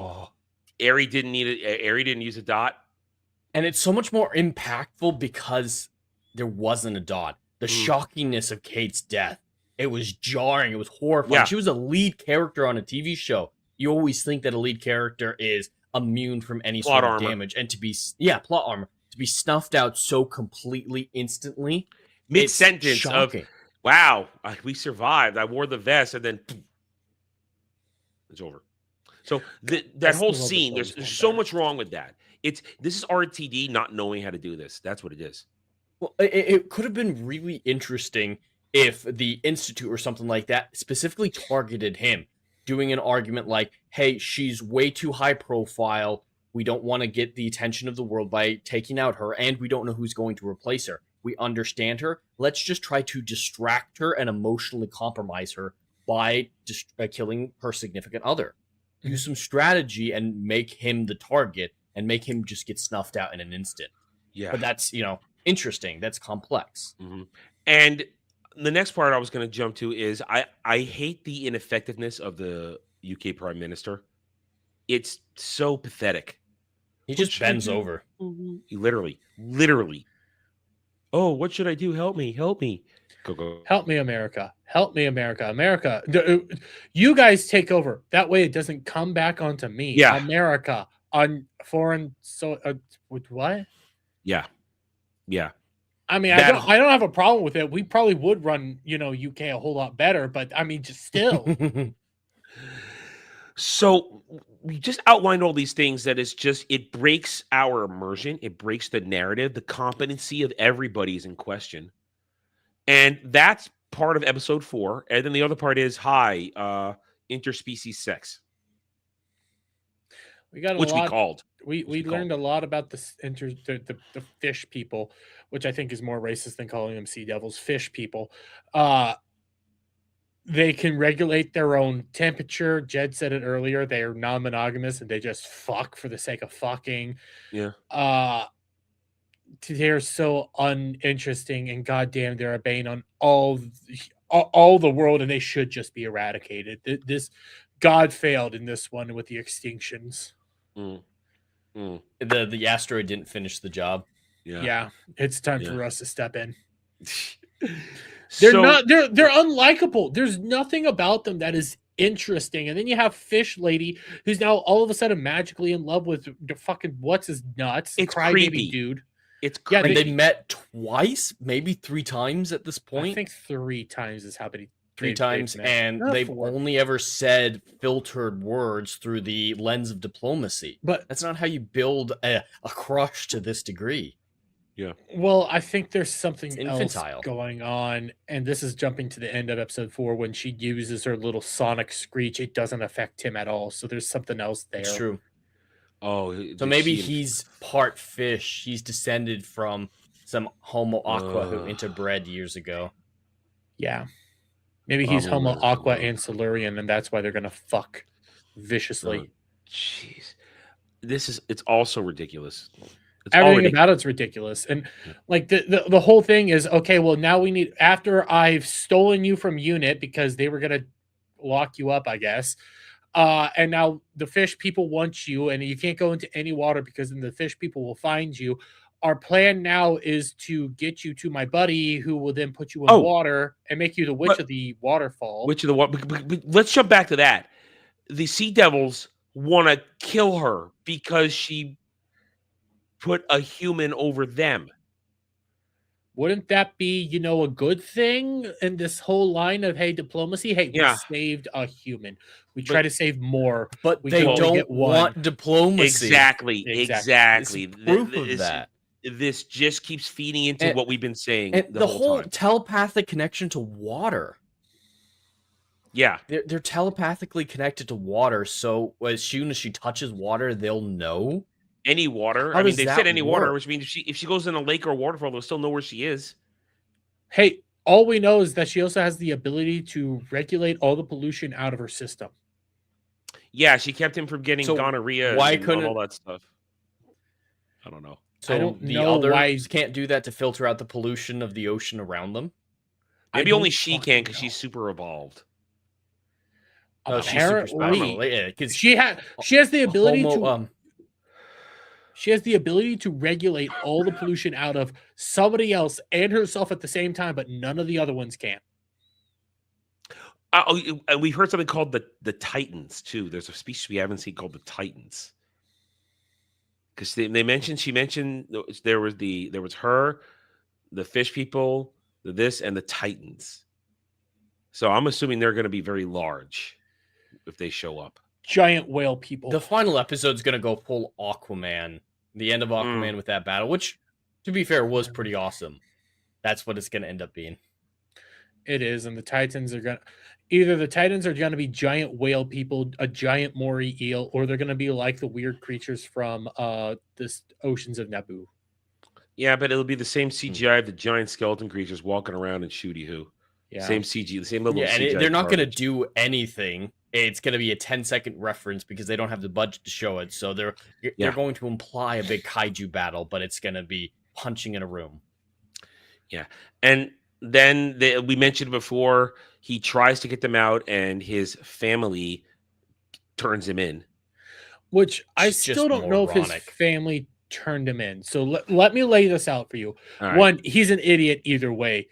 didn't use a dot. And it's so much more impactful because there wasn't a dot. The shockingness of Kate's death. It was jarring. It was horrifying. Yeah. She was a lead character on a TV show. You always think that a lead character is immune from any sort of damage. And to be plot armor. To be snuffed out so completely instantly. Mid-sentence of, wow, we survived. I wore the vest, and then it's over. So that whole scene, there's so much wrong with that. This is RTD not knowing how to do this. That's what it is. Well, it could have been really interesting if the Institute or something like that specifically targeted him, doing an argument like, hey, she's way too high profile. We don't want to get the attention of the world by taking out her, and we don't know who's going to replace her. We understand her. Let's just try to distract her and emotionally compromise her by killing her significant other. Use some strategy and make him the target and make him just get snuffed out in an instant. Yeah. But that's, interesting. That's complex. Mm-hmm. And the next part I was going to jump to is I hate the ineffectiveness of the UK Prime Minister. It's so pathetic. He just bends over. He literally. Oh, what should I do? Help me. Go. Help me, America. Help me, America. America. You guys take over. That way it doesn't come back onto me. Yeah. America on foreign. With what? Yeah. I mean, I don't have a problem with it. We probably would run, UK a whole lot better, but I mean, just still. So we just outlined all these things that it breaks our immersion. It breaks the narrative. The competency of everybody is in question. And that's part of episode 4. And then the other part is interspecies sex. We got we called. We What's it learned a called? lot about the fish people, which I think is more racist than calling them sea devils. Fish people. They can regulate their own temperature. Jed said it earlier. They are non-monogamous and they just fuck for the sake of fucking. Yeah. They're so uninteresting, and goddamn, they're a bane on all the world, and they should just be eradicated. This God failed in this one with the extinctions. Mm. Mm. The asteroid didn't finish the job. Yeah, it's time Yeah. for us to step in. So They're unlikable. There's nothing about them that is interesting. And then you have Fish Lady, who's now all of a sudden magically in love with the fucking what's his nuts, It's crybaby creepy. dude. It's Yeah, creepy. They met twice, maybe 3 times at this point. I think 3 times is how many. 3 times, met. and Not they've 4. only ever said filtered words through the lens of diplomacy. But That's not how you build a crush to this degree. well, I think there's something It's else infantile. going on, and this is jumping to the end of episode 4 when she uses her little sonic screech. It doesn't affect him at all, so there's something else there. It's true. Oh, So maybe he's part fish. He's descended from some Homo aqua who interbred years ago. Yeah, maybe he's Probably Homo aqua right. and Silurian, and that's why they're gonna fuck viciously. Jeez, it's also ridiculous. It's Everything already about it's ridiculous, and like the whole thing is okay. Well, now we need, after I've stolen you from unit because they were gonna lock you up, I guess. And now the fish people want you, and you can't go into any water because then the fish people will find you. Our plan now is to get you to my buddy, who will then put you in water and make you the witch of the waterfall. Witch of the water. Let's jump back to that. The Sea Devils want to kill her because she put a human over them. Wouldn't that be, a good thing in this whole line of, hey, diplomacy? Hey, Yeah. we saved a human. We try to save more. But We they can only don't get one. want diplomacy. Exactly. It's proof of that. This just keeps feeding into what we've been saying And the whole time. telepathic connection to water. Yeah. They're telepathically connected to water, so as soon as she touches water, they'll know. Any water. How I mean, does they that said any water, work? which means if she goes in a lake or a waterfall, they'll still know where she is. Hey, all we know is that she also has the ability to regulate all the pollution out of her system. Yeah, she kept him from getting So gonorrhea why and couldn't- all that stuff. I don't know. So I don't the know others why- can't do that to filter out the pollution of the ocean around them. Maybe I only don't she fucking can because know. she's super evolved. No, she's super special. Apparently, Yeah, 'cause she has the ability Homo, she has the ability to regulate all the pollution out of somebody else and herself at the same time, but none of the other ones can. And we've heard something called the Titans too. There's a species we haven't seen called the Titans. Because she mentioned there was her, the fish people, this, and the Titans. So I'm assuming they're going to be very large if they show up. Giant whale people. the final episode's gonna go full Aquaman. The end of Aquaman with that battle, which, to be fair, was pretty awesome. That's what it's gonna end up being. It is, and the Titans are gonna be giant whale people, a giant Maury eel, or they're gonna be like the weird creatures from this Oceans of Naboo. Yeah, but it'll be the same CGI of the giant skeleton creatures walking around and shooty who. Yeah. Same CG, the same level Yeah, of and CGI. they're not gonna garbage. do anything. It's gonna be a 10-second reference because they don't have the budget to show it. So they're going to imply a big kaiju battle, but it's gonna be punching in a room. Yeah, and then we mentioned before, he tries to get them out, and his family turns him in. Which I It's just still don't know if his moronic. family turned him in. So let me lay this out for you. All right. One, he's an idiot either way.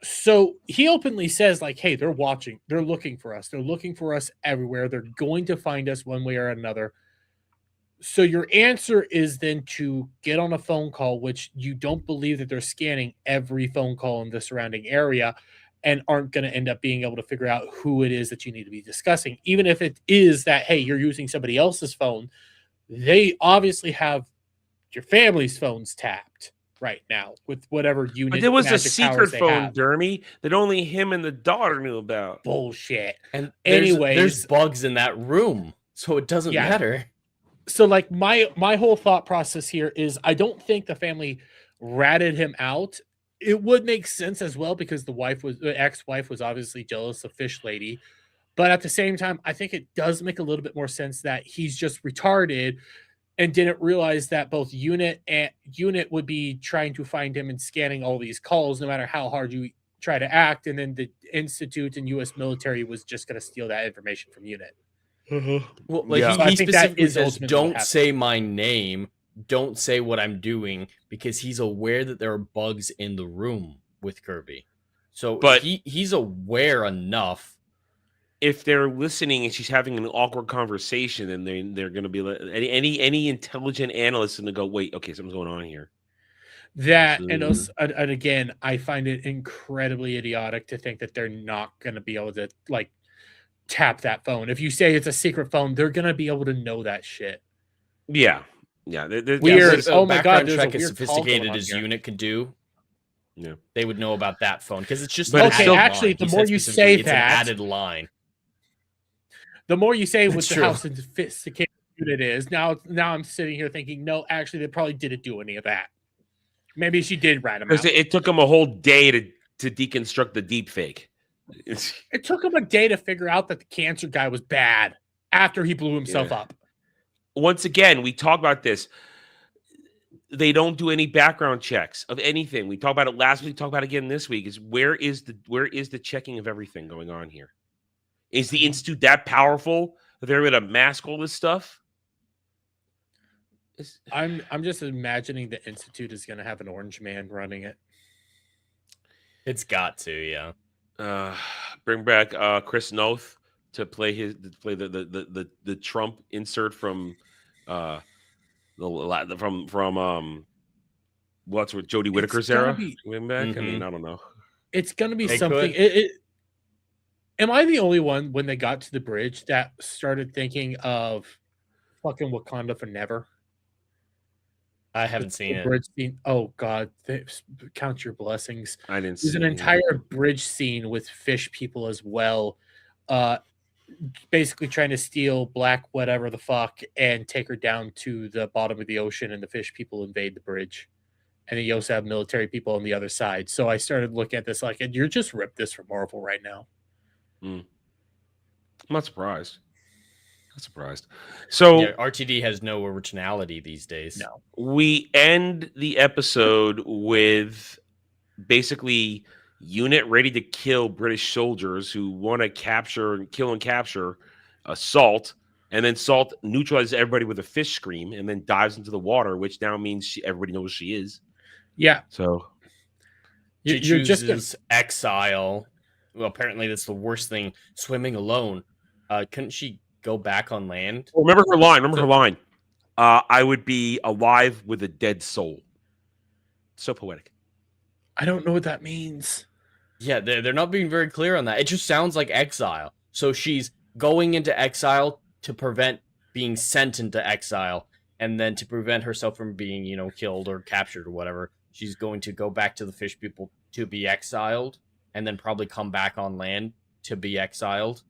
So he openly says, like, hey, they're watching. They're looking for us. They're looking for us everywhere. They're going to find us one way or another. So your answer is then to get on a phone call, which you don't believe that they're scanning every phone call in the surrounding area and aren't going to end up being able to figure out who it is that you need to be discussing. Even if it is that, hey, you're using somebody else's phone, they obviously have your family's phones tapped right now with whatever unit. But there was a magic secret powers they phone, have. Dermy, that only him and the daughter knew about. Bullshit. And Anyways- there's bugs in that room, so it doesn't Yeah. matter. So like my whole thought process here is I don't think the family ratted him out. It would make sense as well because the ex-wife was obviously jealous of Fish Lady. But at the same time, I think it does make a little bit more sense that he's just retarded and didn't realize that both unit would be trying to find him and scanning all these calls, no matter how hard you try to act. And then the Institute and U.S. military was just going to steal that information from unit. Well, like Yeah. So I he think that specifically is says, ultimately what "Don't happened." say my name. Don't say what I'm doing," because he's aware that there are bugs in the room with Kirby. So But- he's aware enough. If they're listening and she's having an awkward conversation, then they're going to be like, any intelligent analyst is going to go, wait, okay, something's going on here. That and So- also, and again, I find it incredibly idiotic to think that they're not going to be able to like tap that phone. If you say it's a secret phone, they're going to be able to know that shit. Yeah. Weird. A Oh my God, background there's a check as weird call sophisticated going on as here. unit could do. Yeah. They would know about that phone because it's just But an it's added still- actually, line. the He more said you specifically say it's that- an added line. The more you say That's with true. how sophisticated it is, now I'm sitting here thinking, no, actually, they probably didn't do any of that. Maybe she did rat him Because out. it took them a whole day to deconstruct the deep fake. It took him a day to figure out that the cancer guy was bad after he blew himself Yeah. up. Once again, we talk about this. They don't do any background checks of anything. We talked about it last week. Talk about it again this week. Is where is the checking of everything going on here? Is the institute that powerful that they're going to mask all this stuff? I'm just imagining the Institute is going to have an orange man running it. It's got to, yeah. Bring back Chris Noth to play the Trump insert from what's with Jodie Whittaker's gotta era. be- Bring back. I Mhm. mean, I don't know. It's going to be They something. could. Am I the only one when they got to the bridge that started thinking of fucking Wakanda for Never? I haven't seen The it. bridge scene. Oh God, count your blessings. I didn't see There's an it. entire bridge scene with fish people as well, basically trying to steal Black whatever the fuck and take her down to the bottom of the ocean, and the fish people invade the bridge, and then you also have military people on the other side. So I started looking at this like, and you're just ripped this from Marvel right now. I'm not surprised. Not surprised. So Yeah, RTD has no originality these days. No. we end the episode with basically unit ready to kill British soldiers who want to kill and capture Salt, and then Salt neutralizes everybody with a fish scream and then dives into the water, which now means everybody knows she is. Yeah, So She you're chooses just exile. Well, apparently that's the worst thing. Swimming alone. Couldn't she go back on land? remember her line. I would be alive with a dead soul. So poetic. I don't know what that means. Yeah, they're not being very clear on that. It just sounds like exile. So she's going into exile to prevent being sent into exile, and then to prevent herself from being, killed or captured or whatever, she's going to go back to the fish people to be exiled, and then probably come back on land to be exiled.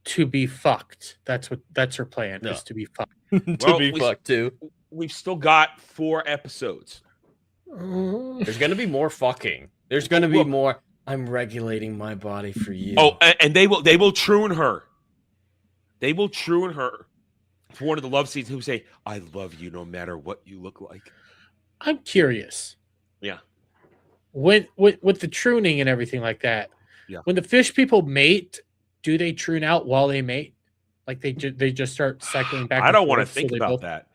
To be fucked. That's her plan. No. Is to be fucked. To be fucked too. We've still got 4 episodes. There's gonna be more fucking. There's gonna be Look. more. I'm regulating my body for you. Oh, and they will troon her. They will troon her for one of the love scenes who say, I love you no matter what you look like. I'm curious. Yeah. When with the trooning and everything like that. Yeah. When the fish people mate, do they troon out while they mate? Like they just start cycling back. I and don't want to forth, so think they about both- that.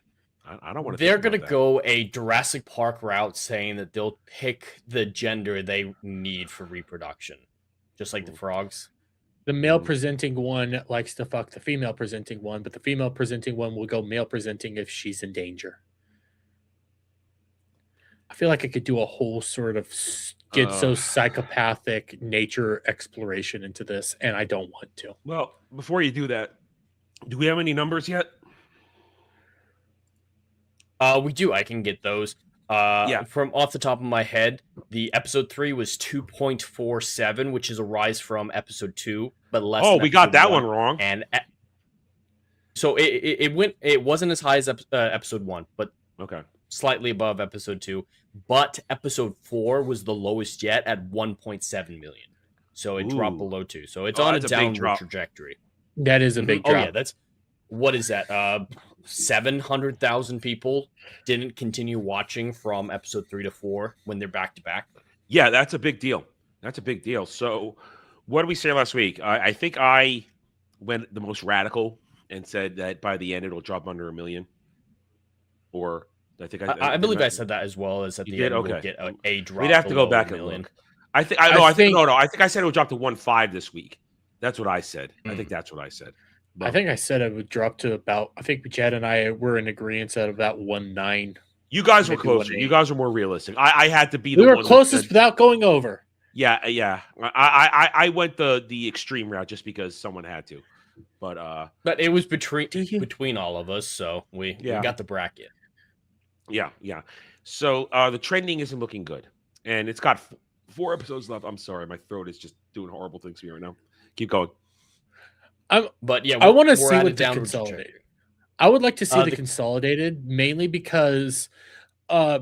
I don't want to They're think gonna about that. go a Jurassic Park route, saying that they'll pick the gender they need for reproduction, just like the frogs. The male presenting one likes to fuck the female presenting one, but the female presenting one will go male presenting if she's in danger. I feel like I could do a whole sort of schizo psychopathic nature exploration into this, and I don't want to. Well, before you do that, do we have any numbers yet? We do. I can get those. Yeah. From off the top of my head, the episode 3 was 2.47, which is a rise from episode 2, but less. Oh, than we got episode that one wrong. And So it wasn't as high as episode 1, but Okay. slightly above episode 2. But episode 4 was the lowest yet at 1.7 million. So it dropped Ooh. below 2. So it's on a that's a big downward drop. trajectory. That is a big Oh drop. yeah, that's what is that? 700,000 people didn't continue watching from episode 3 to 4 when they're back to back. Yeah, that's a big deal. That's a big deal. So, what did we say last week? I think I went the most radical and said that by the end it'll drop under 1 million. Or I think I believe I said that as well, as at You the did? end we'll Okay. get a drop. We'd have to go below back 1 and million. look. I think I think I said it would drop to 1.5 this week. That's what I said. I think that's what I said. I think I said it would drop to about. I think Chad and I were in agreement at about 1.9. You guys were maybe closer. 1.8. You guys were more realistic. I had to be We the were one that closest said- without going over. Yeah. I went the extreme route just because someone had to. But But it was between all of us, so we got the bracket. yeah. So the trending isn't looking good, and it's got 4 episodes left. I'm sorry, my throat is just doing horrible things to me right now. Keep going. But yeah, I want to we're see at a what the downward consolidated. trajectory. I would like to see the the- consolidated, mainly because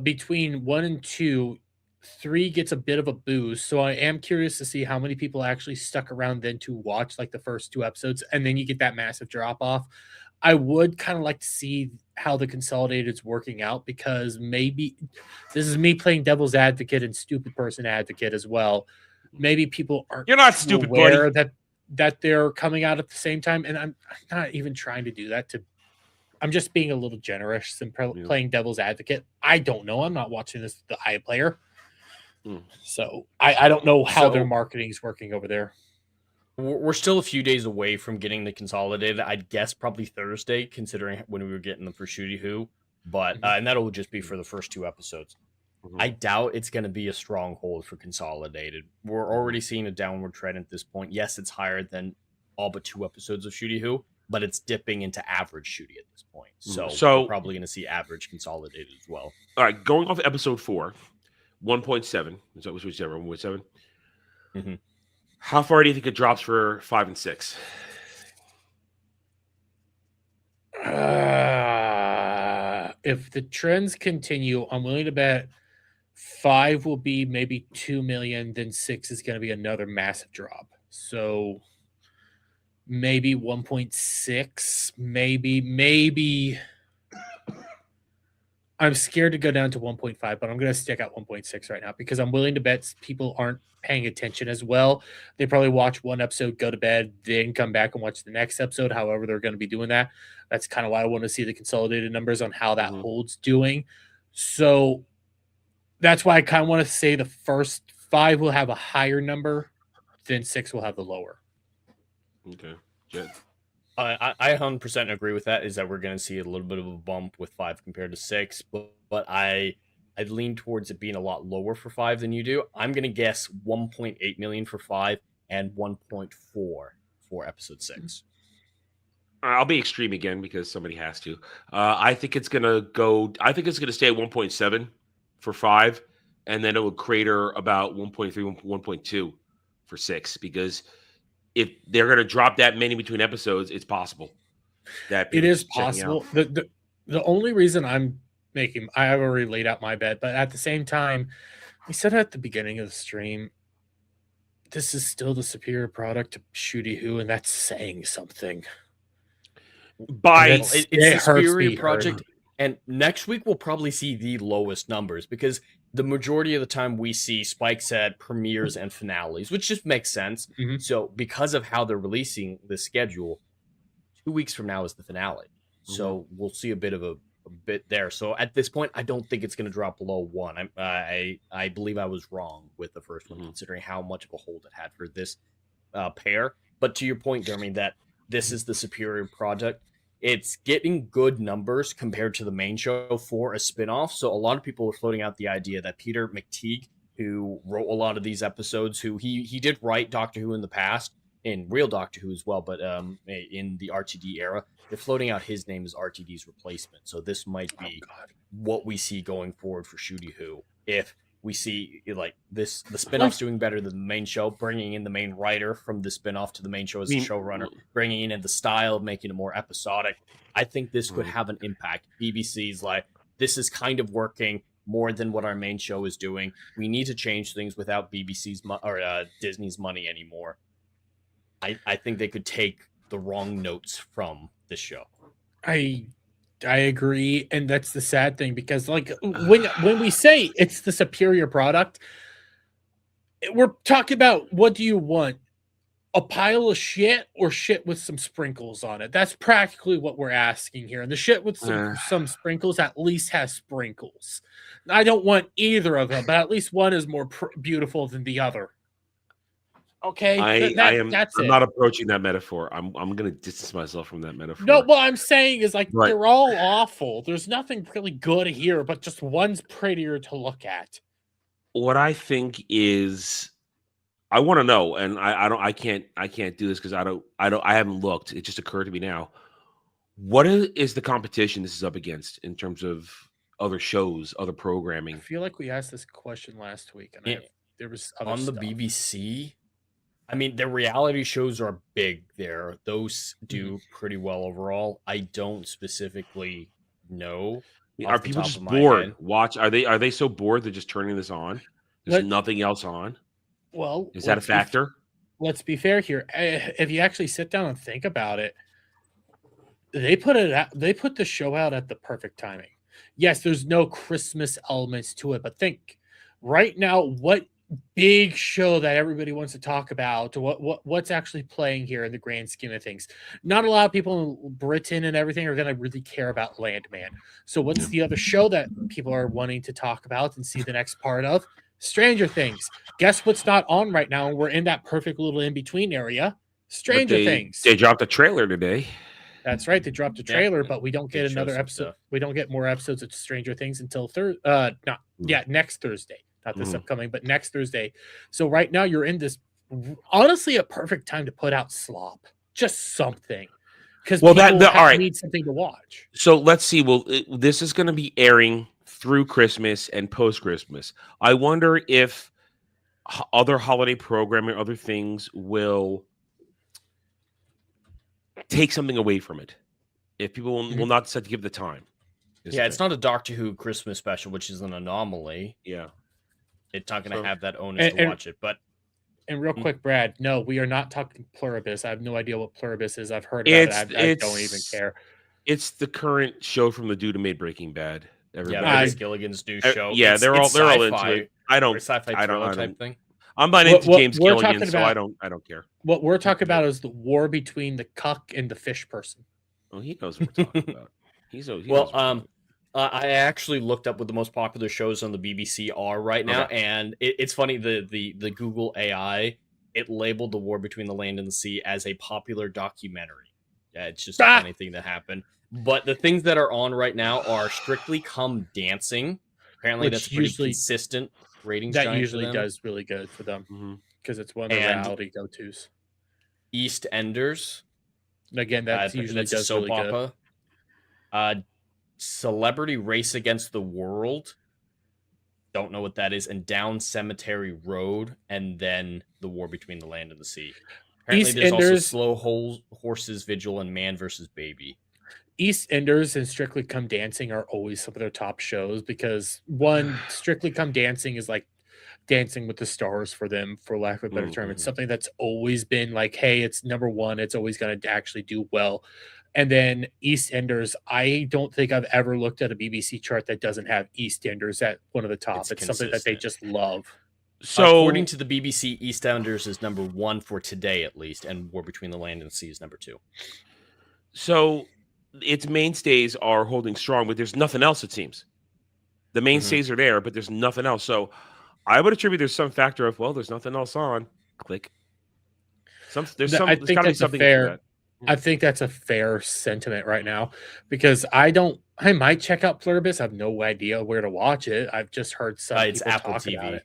between 1 and 2, 3 gets a bit of a boost. So I am curious to see how many people actually stuck around then to watch like the first 2 episodes, and then you get that massive drop off. I would kind of like to see how the consolidated is working out, because maybe this is me playing devil's advocate and stupid person advocate as well. Maybe people aren't You're not stupid, aware buddy. that they're coming out at the same time, and I'm not even trying to do that. I'm just being a little generous and playing devil's advocate. I don't know. I'm not watching this with the iPlayer. So I don't know how their marketing is working over there. We're still a few days away from getting the consolidated. I'd guess probably Thursday, considering when we were getting them for Shooty Who. But and that'll just be for the first 2 episodes. I doubt it's going to be a stronghold for consolidated. We're already seeing a downward trend at this point. Yes, it's higher than all but 2 episodes of Shooty Who, but it's dipping into average Shooty at this point. So we're probably going to see average consolidated as well. All right, going off episode 4, 1.7. Is that whichever 1.7? Mm-hmm. How far do you think it drops for 5 and 6? If the trends continue, I'm willing to bet 5 will be maybe 2 million, then 6 is going to be another massive drop. So maybe 1.6, maybe. I'm scared to go down to 1.5, but I'm going to stick at 1.6 right now, because I'm willing to bet people aren't paying attention as well. They probably watch 1 episode, go to bed, then come back and watch the next episode. However, they're going to be doing that. That's kind of why I want to see the consolidated numbers on how that holds doing. So that's why I kind of want to say the first 5 will have a higher number, then 6 will have the lower. Okay. Good. I 100% agree with that, is that we're going to see a little bit of a bump with 5 compared to 6, but I lean towards it being a lot lower for 5 than you do. I'm going to guess 1.8 million for 5 and 1.4 for episode 6. I'll be extreme again because somebody has to. I think it's going to go. I think it's going to stay at 1.7 for 5, and then it will crater about 1.3, 1.2 for 6, because if they're going to drop that many between episodes, it's possible. It is possible. The only reason I have already laid out my bet, but at the same time, we said at the beginning of the stream, this is still the superior product to Shooty Who, and that's saying something. It's the superior project, and next week we'll probably see the lowest numbers, because the majority of the time we see spikes at premieres and finales, which just makes sense. So because of how they're releasing the schedule, 2 weeks from now is the finale. So we'll see a bit of a bit there. So at this point, I don't think it's going to drop below 1. I believe I was wrong with the first one, considering how much of a hold it had for this pair. But to your point, Jeremy, that this is the superior product. It's getting good numbers compared to the main show for a spinoff. So a lot of people are floating out the idea that Peter McTeague, who wrote a lot of these episodes, who he did write Doctor Who in the past, in real Doctor Who as well, but in the RTD era, they're floating out his name as RTD's replacement. So this might be what we see going forward for Shooty Who, if we see like the spinoff's doing better than the main show, bringing in the main writer from the spinoff to the main show as the showrunner, bringing in the style, making it more episodic. I think this could have an impact. BBC's like, this is kind of working more than what our main show is doing. We need to change things without BBC's or Disney's money anymore. I think they could take the wrong notes from this show. I agree, and that's the sad thing, because like when we say it's the superior product, we're talking about, what do you want? A pile of shit or shit with some sprinkles on it? That's practically what we're asking here. And the shit with some sprinkles at least has sprinkles. I don't want either of them, but at least one is more beautiful than the other. Okay, I'm not approaching that metaphor. I'm going to distance myself from that metaphor. No, what I'm saying is like they're all awful. There's nothing really good here, but just one's prettier to look at. What I think is, I want to know, and I can't do this because I haven't looked. It just occurred to me now. What is the competition this is up against in terms of other shows, other programming? I feel like we asked this question last week, and there was other on the stuff. BBC. I mean, the reality shows are big there. Those do pretty well overall. I don't specifically know. Are people just bored? Are they so bored they're just turning this on? There's nothing else on. Well, is that a factor? Let's be fair here. If you actually sit down and think about it, they put the show out at the perfect timing. Yes, there's no Christmas elements to it, but think right now, what big show that everybody wants to talk about, what's actually playing here in the grand scheme of things? Not a lot of people in Britain and everything are going to really care about Landman. So what's the other show that people are wanting to talk about and see the next part of? Stranger Things. Guess what's not on right now? We're in that perfect little in-between area. Stranger Things. They dropped a trailer today. That's right. They dropped a trailer, but we don't get another episode. We don't get more episodes of Stranger Things until next Thursday. Not this upcoming, but next Thursday. So right now you're in this, honestly, a perfect time to put out slop. Just something. Because people need something to watch. So let's see. Well, this is going to be airing through Christmas and post-Christmas. I wonder if other holiday programming, other things will take something away from it. If people will not decide to give the time. It's not a Doctor Who Christmas special, which is an anomaly. Yeah. It's not going to have that onus to watch it. And real quick, Brad, no, we are not talking Pluribus. I have no idea what Pluribus is. I've heard about it. I don't even care. It's the current show from the dude who made Breaking Bad. Vince Gilligan's new show. Yeah, they're all into it. I don't type thing. I'm not into James Gilligan, so I don't care. What we're talking about is the war between the cuck and the fish person. Well, he knows what we're talking about. I actually looked up what the most popular shows on the BBC are right now, and it's funny, the Google AI, it labeled The War Between the Land and the Sea as a popular documentary. Yeah, it's just a funny thing that happened. But the things that are on right now are Strictly Come Dancing. Apparently that's pretty consistent ratings. That usually does really good for them because it's one of the reality go-tos. EastEnders. Again, that usually does soap really opera. Good. Celebrity Race Against the World. Don't know what that is. And Down Cemetery Road, and then The War Between the Land and the Sea. Apparently there's also Slow Horses Vigil and Man vs. Baby. EastEnders and Strictly Come Dancing are always some of their top shows because one, Strictly Come Dancing is like Dancing with the Stars for them, for lack of a better term. It's something that's always been like, hey, it's number one. It's always going to actually do well. And then EastEnders, I don't think I've ever looked at a BBC chart that doesn't have EastEnders at one of the top. It's something that they just love. So, according to the BBC, EastEnders is number one for today, at least, and War Between the Land and the Sea is number two. So, its mainstays are holding strong, but there's nothing else, it seems. The mainstays are there, but there's nothing else. So, I would attribute there's some factor of, well, there's nothing else on. Click. There's got to be something fair. That. I think that's a fair sentiment right now because I might check out Pluribus. I have no idea where to watch it. I've just heard some it's people Apple talk TV. about it.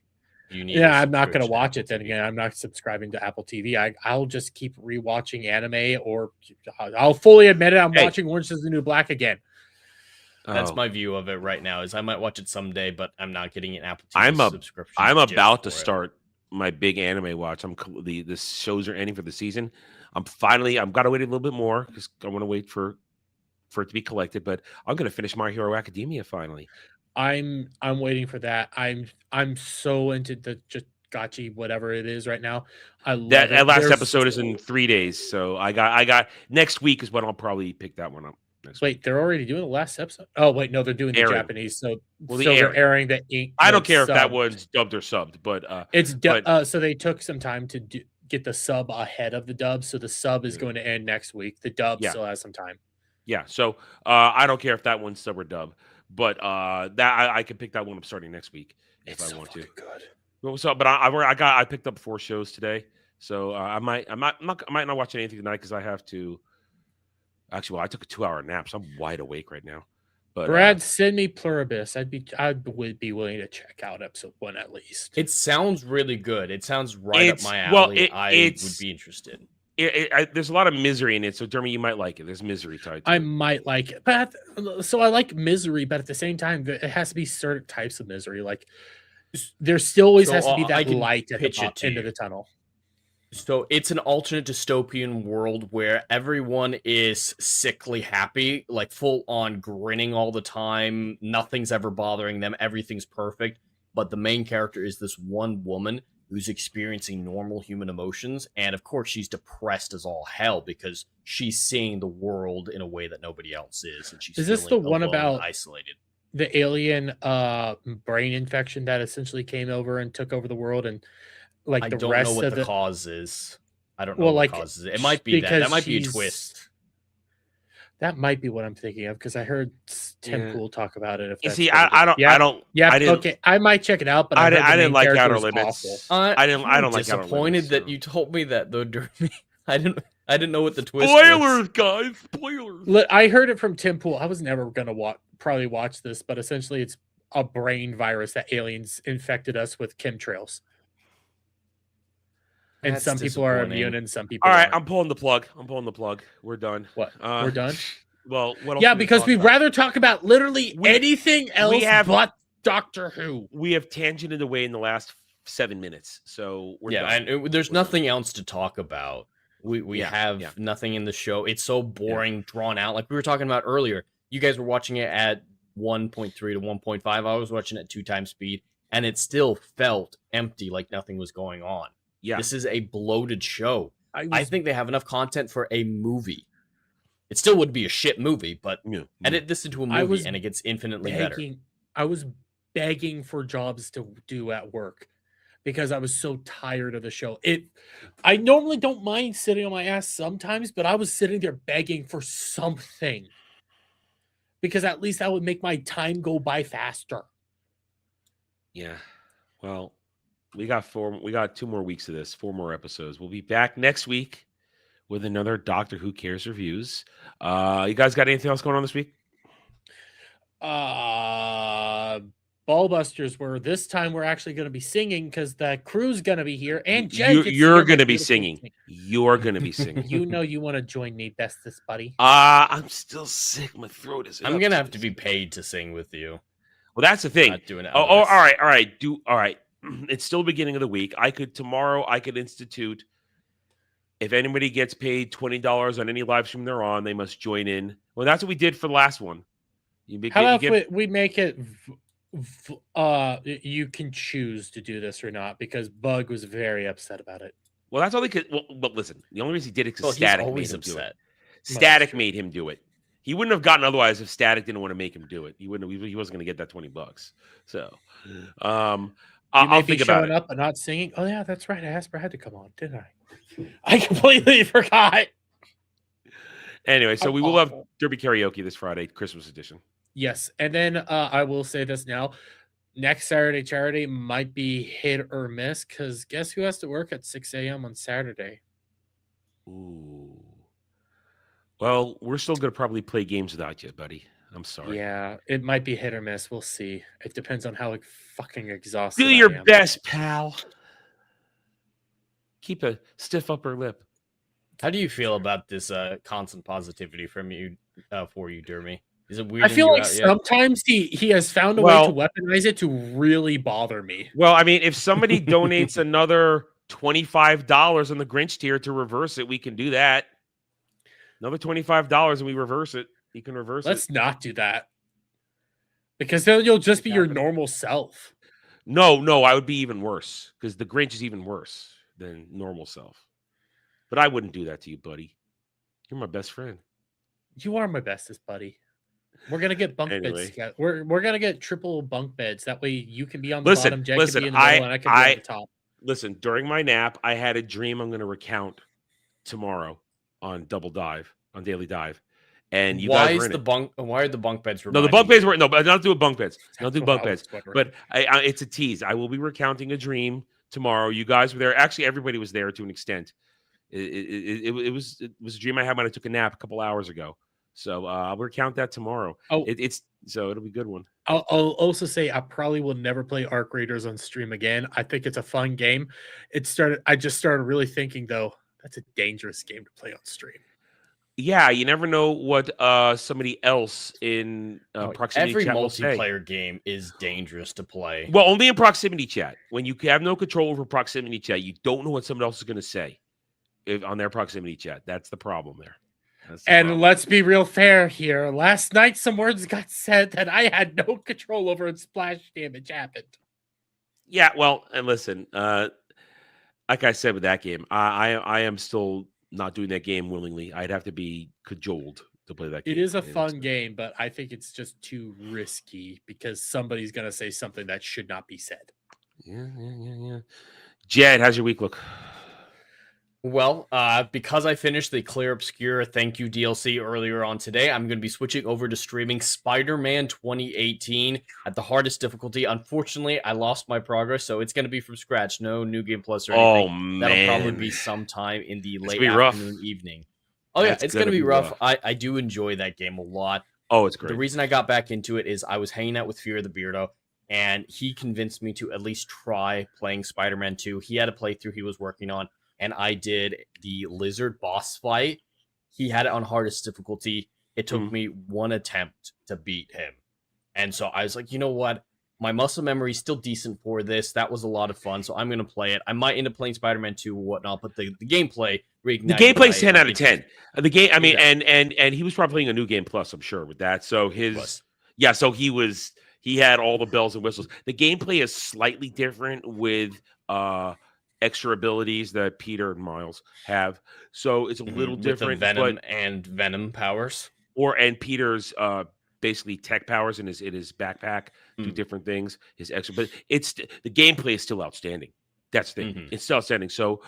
I'm not going to watch it. Then again, I'm not subscribing to Apple TV. I'll just keep rewatching anime, or I'll fully admit it. I'm watching Orange is the New Black again. That's Oh, my view of it right now. Is I might watch it someday, but I'm not getting an Apple TV I'm subscription. I'm just about to for it. start my big anime watch. The shows are ending for the season. I'm gotta wait a little bit more because I want to wait for it to be collected. But I'm gonna finish My Hero Academia finally. I'm waiting for that. I'm so into the just gotchi whatever it is right now. I love That it. last There's episode is in 3 days, so I got next week is when I'll probably pick that one up. Next week. Wait, they're already doing the last episode? Oh wait, no, they're doing the Airing. Japanese. So Well, so they're airing. airing the ink. I the don't care if that sub. one's dubbed or subbed, but So they took some time to get the sub ahead of the dub. So the sub is going to end next week. The dub Yeah. still has some time. yeah. So I don't care if that one's sub or dub, but that I can pick that one up starting next week if It's I so want to. fucking good. Well, so, but I picked up 4 shows today, so I might not watch anything tonight because I have to. Actually, well, I took a 2-hour nap, so I'm wide awake right now. But Brad, send me Pluribus. I would be willing to check out episode 1 at least. It sounds really good. It sounds right up It's- my well, alley. I would it's- be interested. there's a lot of misery in it, so Dermy, you might like it. There's misery tied to I it. might like it, but so I like misery, but at the same time, it has to be certain types of misery. Like there still always So, has to be I that can light at the pitch it to end of you. the tunnel. So it's an alternate dystopian world where everyone is sickly happy, like full on grinning all the time. Nothing's ever bothering them. Everything's perfect. But the main character is this one woman who's experiencing normal human emotions. And of course, she's depressed as all hell because she's seeing the world in a way that nobody else is. And she's Is this feeling the one alone and about- isolated? The alien brain infection that essentially came over and took over the world, and like I the don't rest know what of the cause is. I don't know Well, what like, causes it. It might be that. because That might be a she's- twist. That might be what I'm thinking of because I heard Tim Yeah. Pool talk about it. If You that's see, what it is. I don't, Yeah, I don't, yeah, I didn't, okay. I might check it out, but I heard didn't, the I didn't main like character Outer was Limits. awful. I don't like Outer disappointed Limits. that you told me that though, Dermy. I didn't know what the twist Spoilers, was. guys, spoilers. I heard it from Tim Pool. I was never gonna probably watch this, but essentially, it's a brain virus that aliens infected us with chemtrails, and That's some people are disappointing. immune and some people. All right, aren't. I'm pulling the plug. We're done. What? We're done. Well, what else Yeah, can we because talk we'd about? rather talk about literally We- anything else have- but Doctor Who. We have tangented away in the last 7 minutes, so we're Yeah, done. and there's We're done. nothing else to talk about. We Yeah, have yeah. nothing in the show. It's so boring, drawn out. Like we were talking about earlier. You guys were watching it at 1.3 to 1.5. I was watching at 2 times speed, and it still felt empty, like nothing was going on. Yeah, This is a bloated show. I was think they have enough content for a movie. It still would be a shit movie, but yeah. edit this into a I movie was and it gets infinitely better. I was begging for jobs to do at work because I was so tired of the show. I normally don't mind sitting on my ass sometimes, but I was sitting there begging for something because at least that would make my time go by faster. Yeah. Well, we got 2 more weeks of this, 4 more episodes. We'll be back next week with another Doctor Who Cares reviews. You guys got anything else going on this week? Ballbusters were this time we're actually going to be singing because the crew's going to be here and Jen gets to You're hear my going to be beautiful singing. sing. You're going to be singing. You know you want to join me, bestest buddy. I'm still sick. My throat is. I'm gonna have to be paid to sing with you. Well, that's the thing. Not doing it. Oh, otherwise. all right. All right. It's still beginning of the week. Tomorrow I could institute. If anybody gets paid $20 on any live stream they're on, they must join in. Well, that's what we did for the last one. How about we make it? You can choose to do this or not because Bug was very upset about it. Well, that's all they could. Well, but listen, the only reason he did it because Well, he's Static made always him do it. upset. Static true. made him do it. He wouldn't have gotten otherwise if Static didn't want to make him do it. He wouldn't. He wasn't going to get that $20. So, You I'll may be think about showing it. up but not singing. Oh yeah, that's right. I asked Brad to come on, didn't I? I completely forgot. Anyway, so I'm we will have awful. Derby karaoke this Friday, Christmas edition. Yes, and then I will say this now. Next Saturday charity might be hit or miss because guess who has to work at 6 a.m. on Saturday? Ooh. Well, we're still going to probably play games without you, buddy. I'm sorry. Yeah, it might be hit or miss. We'll see. It depends on how fucking exhausted Do I your am. best, pal. Keep a stiff upper lip. How do you feel about this constant positivity from you for you, Dermy? Is it I weirding feel you like out yet? sometimes he has found a way to weaponize it to really bother me. Well, I mean, if somebody donates another $25 on the Grinch tier to reverse it, we can do that. Another $25 and we reverse it. You can reverse Let's it. not do that. Because then you'll just be your happening. normal self. No, I would be even worse because the Grinch is even worse than normal self. But I wouldn't do that to you, buddy. You're my best friend. You are my bestest buddy. We're gonna get bunk beds Anyway. together. We're gonna get triple bunk beds. That way you can be on the Listen, bottom, Jen listen, can be in the middle, and I can be on the top. Listen, during my nap, I had a dream I'm going to recount tomorrow on Daily Dive. And you Why guys were is in the it. bunk? Why are the bunk beds? No, the bunk beds were but not doing bunk beds. Don't do That's bunk what I was beds. wondering. But it's a tease. I will be recounting a dream tomorrow. You guys were there. Actually, everybody was there to an extent. It was a dream I had when I took a nap a couple hours ago. So I'll recount that tomorrow. Oh, so it'll be a good one. I'll also say I probably will never play Arc Raiders on stream again. I think it's a fun game. I just started really thinking though, that's a dangerous game to play on stream. Yeah, you never know what somebody else in proximity every chat will say. multiplayer game is dangerous to play. Well, only in proximity chat. When you have no control over proximity chat, you don't know what somebody else is going to say on their proximity chat. That's the problem there. And let's be real fair here. Last night, some words got said that I had no control over, and splash damage happened. Yeah, well, and listen, like I said with that game, I am still not doing that game willingly. I'd have to be cajoled to play that game. It is a fun game, but I think it's just too risky because somebody's going to say something that should not be said. Yeah. Jed, how's your week look? Well, because I finished the Clear Obscure Thank You DLC earlier on today, I'm going to be switching over to streaming Spider-Man 2018 at the hardest difficulty. Unfortunately, I lost my progress, so it's going to be from scratch. No New Game Plus or anything. Oh, man. That'll probably be sometime in the late afternoon, evening. Oh, That's it's going to be rough. I do enjoy that game a lot. Oh, it's great. The reason I got back into it is I was hanging out with Fear the Beardo, and he convinced me to at least try playing Spider-Man 2. He had a playthrough he was working on, and I did the lizard boss fight. He had it on hardest difficulty. It took me one attempt to beat him. And so I was like, you know what? My muscle memory is still decent for this. That was a lot of fun, so I'm going to play it. I might end up playing Spider-Man 2 or whatnot, but the gameplay reignited. The gameplay's 10 out of 10. The game, I mean, Yeah. and he was probably playing a New Game Plus, I'm sure, with that. So he had all the bells and whistles. The gameplay is slightly different with extra abilities that Peter and Miles have. So it's a little different. With the Venom powers. And Peter's basically tech powers in his backpack do different things. His extra, but the gameplay is still outstanding. That's the thing. It's still outstanding. So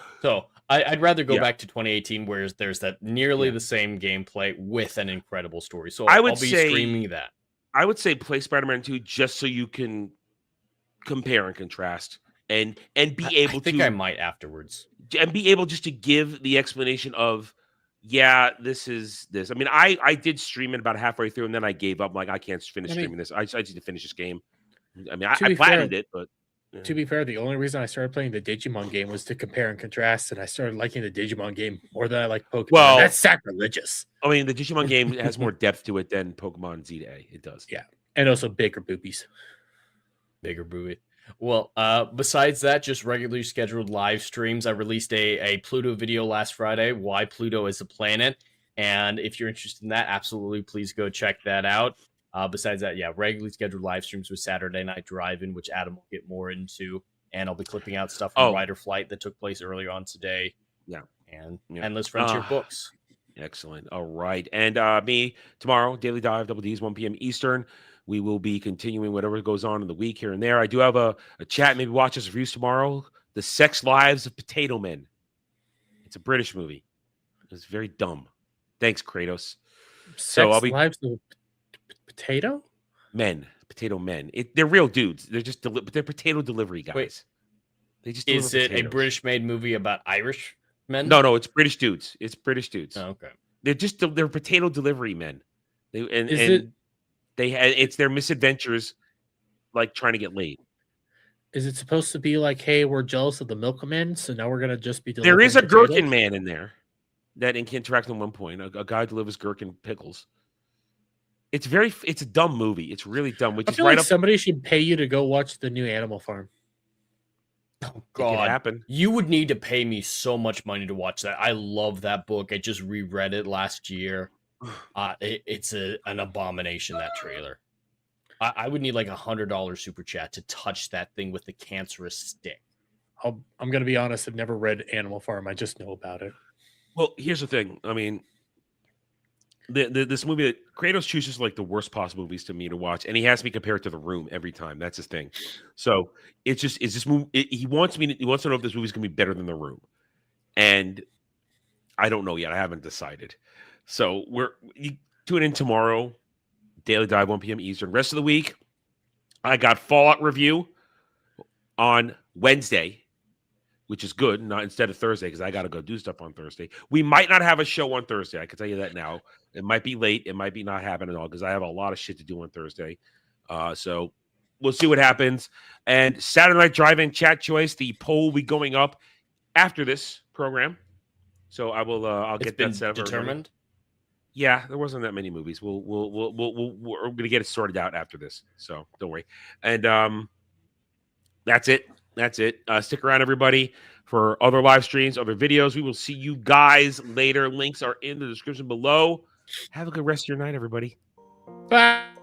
I'd rather go back to 2018, where there's that nearly the same gameplay with an incredible story. So I'll be streaming that. I would say play Spider-Man 2 just so you can compare and contrast and be able to. I think I might afterwards. And be able just to give the explanation of, yeah, this is this. I mean, I did stream it about halfway through, and then I gave up. Like, I can't finish streaming this. I just need to finish this game. I mean, I platinumed it, but... To be fair, the only reason I started playing the Digimon game was to compare and contrast, and I started liking the Digimon game more than I like Pokemon. Well, that's sacrilegious. I mean, the Digimon game has more depth to it than Pokemon Z to A. It does. Yeah, and also bigger boobies. Bigger booby. Well, besides that, just regularly scheduled live streams. I released a Pluto video last Friday, why Pluto is a planet. And if you're interested in that, absolutely, please go check that out. Besides that, regularly scheduled live streams with Saturday Night Drive-In, which Adam will get more into. And I'll be clipping out stuff from Rider Flight that took place earlier on today. Yeah. And Endless Frontier books. Excellent. All right. And me, tomorrow, Daily Dive, Double D's, 1 p.m. Eastern. We will be continuing whatever goes on in the week here and there. I do have a chat. Maybe watch us reviews tomorrow. The Sex Lives of Potato Men. It's a British movie. It's very dumb. Thanks, Kratos. Lives of Potato Men. They're real dudes. They're just they're potato delivery guys. Wait, they just is it potatoes. A British-made movie about Irish men? No, it's British dudes. It's British dudes. Oh, okay. They're potato delivery men. It's their misadventures, like trying to get laid. Is it supposed to be like, hey, we're jealous of the milkmen, so now we're gonna just be there is a potatoes? gherkin man in there that can interact at one point. A guy delivers gherkin pickles. It's a dumb movie. It's really dumb. Which I is feel right like up. somebody should pay you to go watch the new Animal Farm. Oh It could God, happen. you would need to pay me so much money to watch that. I love that book. I just reread it last year. It's an abomination, that trailer. I would need like $100 super chat to touch that thing with the cancerous stick. I'm going to be honest. I've never read Animal Farm. I just know about it. Well, here's the thing. I mean, this movie, Kratos chooses like the worst possible movies to me to watch, and he has me compare it to The Room every time. That's his thing. So it's this movie. He wants to know if this movie's gonna be better than The Room, and I don't know yet. I haven't decided. So you tune in tomorrow, Daily Dive, 1 p.m. Eastern. Rest of the week, I got Fallout review on Wednesday, which is good, not instead of Thursday, because I got to go do stuff on Thursday. We might not have a show on Thursday. I can tell you that now. It might be late. It might be not happening at all because I have a lot of shit to do on Thursday. So we'll see what happens. And Saturday Night Drive-In chat choice, the poll will be going up after this program. So I will. I'll get that set up. Determined. Yeah, there wasn't that many movies. We're gonna get it sorted out after this. So don't worry. And that's it. That's it. Stick around, everybody, for other live streams, other videos. We will see you guys later. Links are in the description below. Have a good rest of your night, everybody. Bye.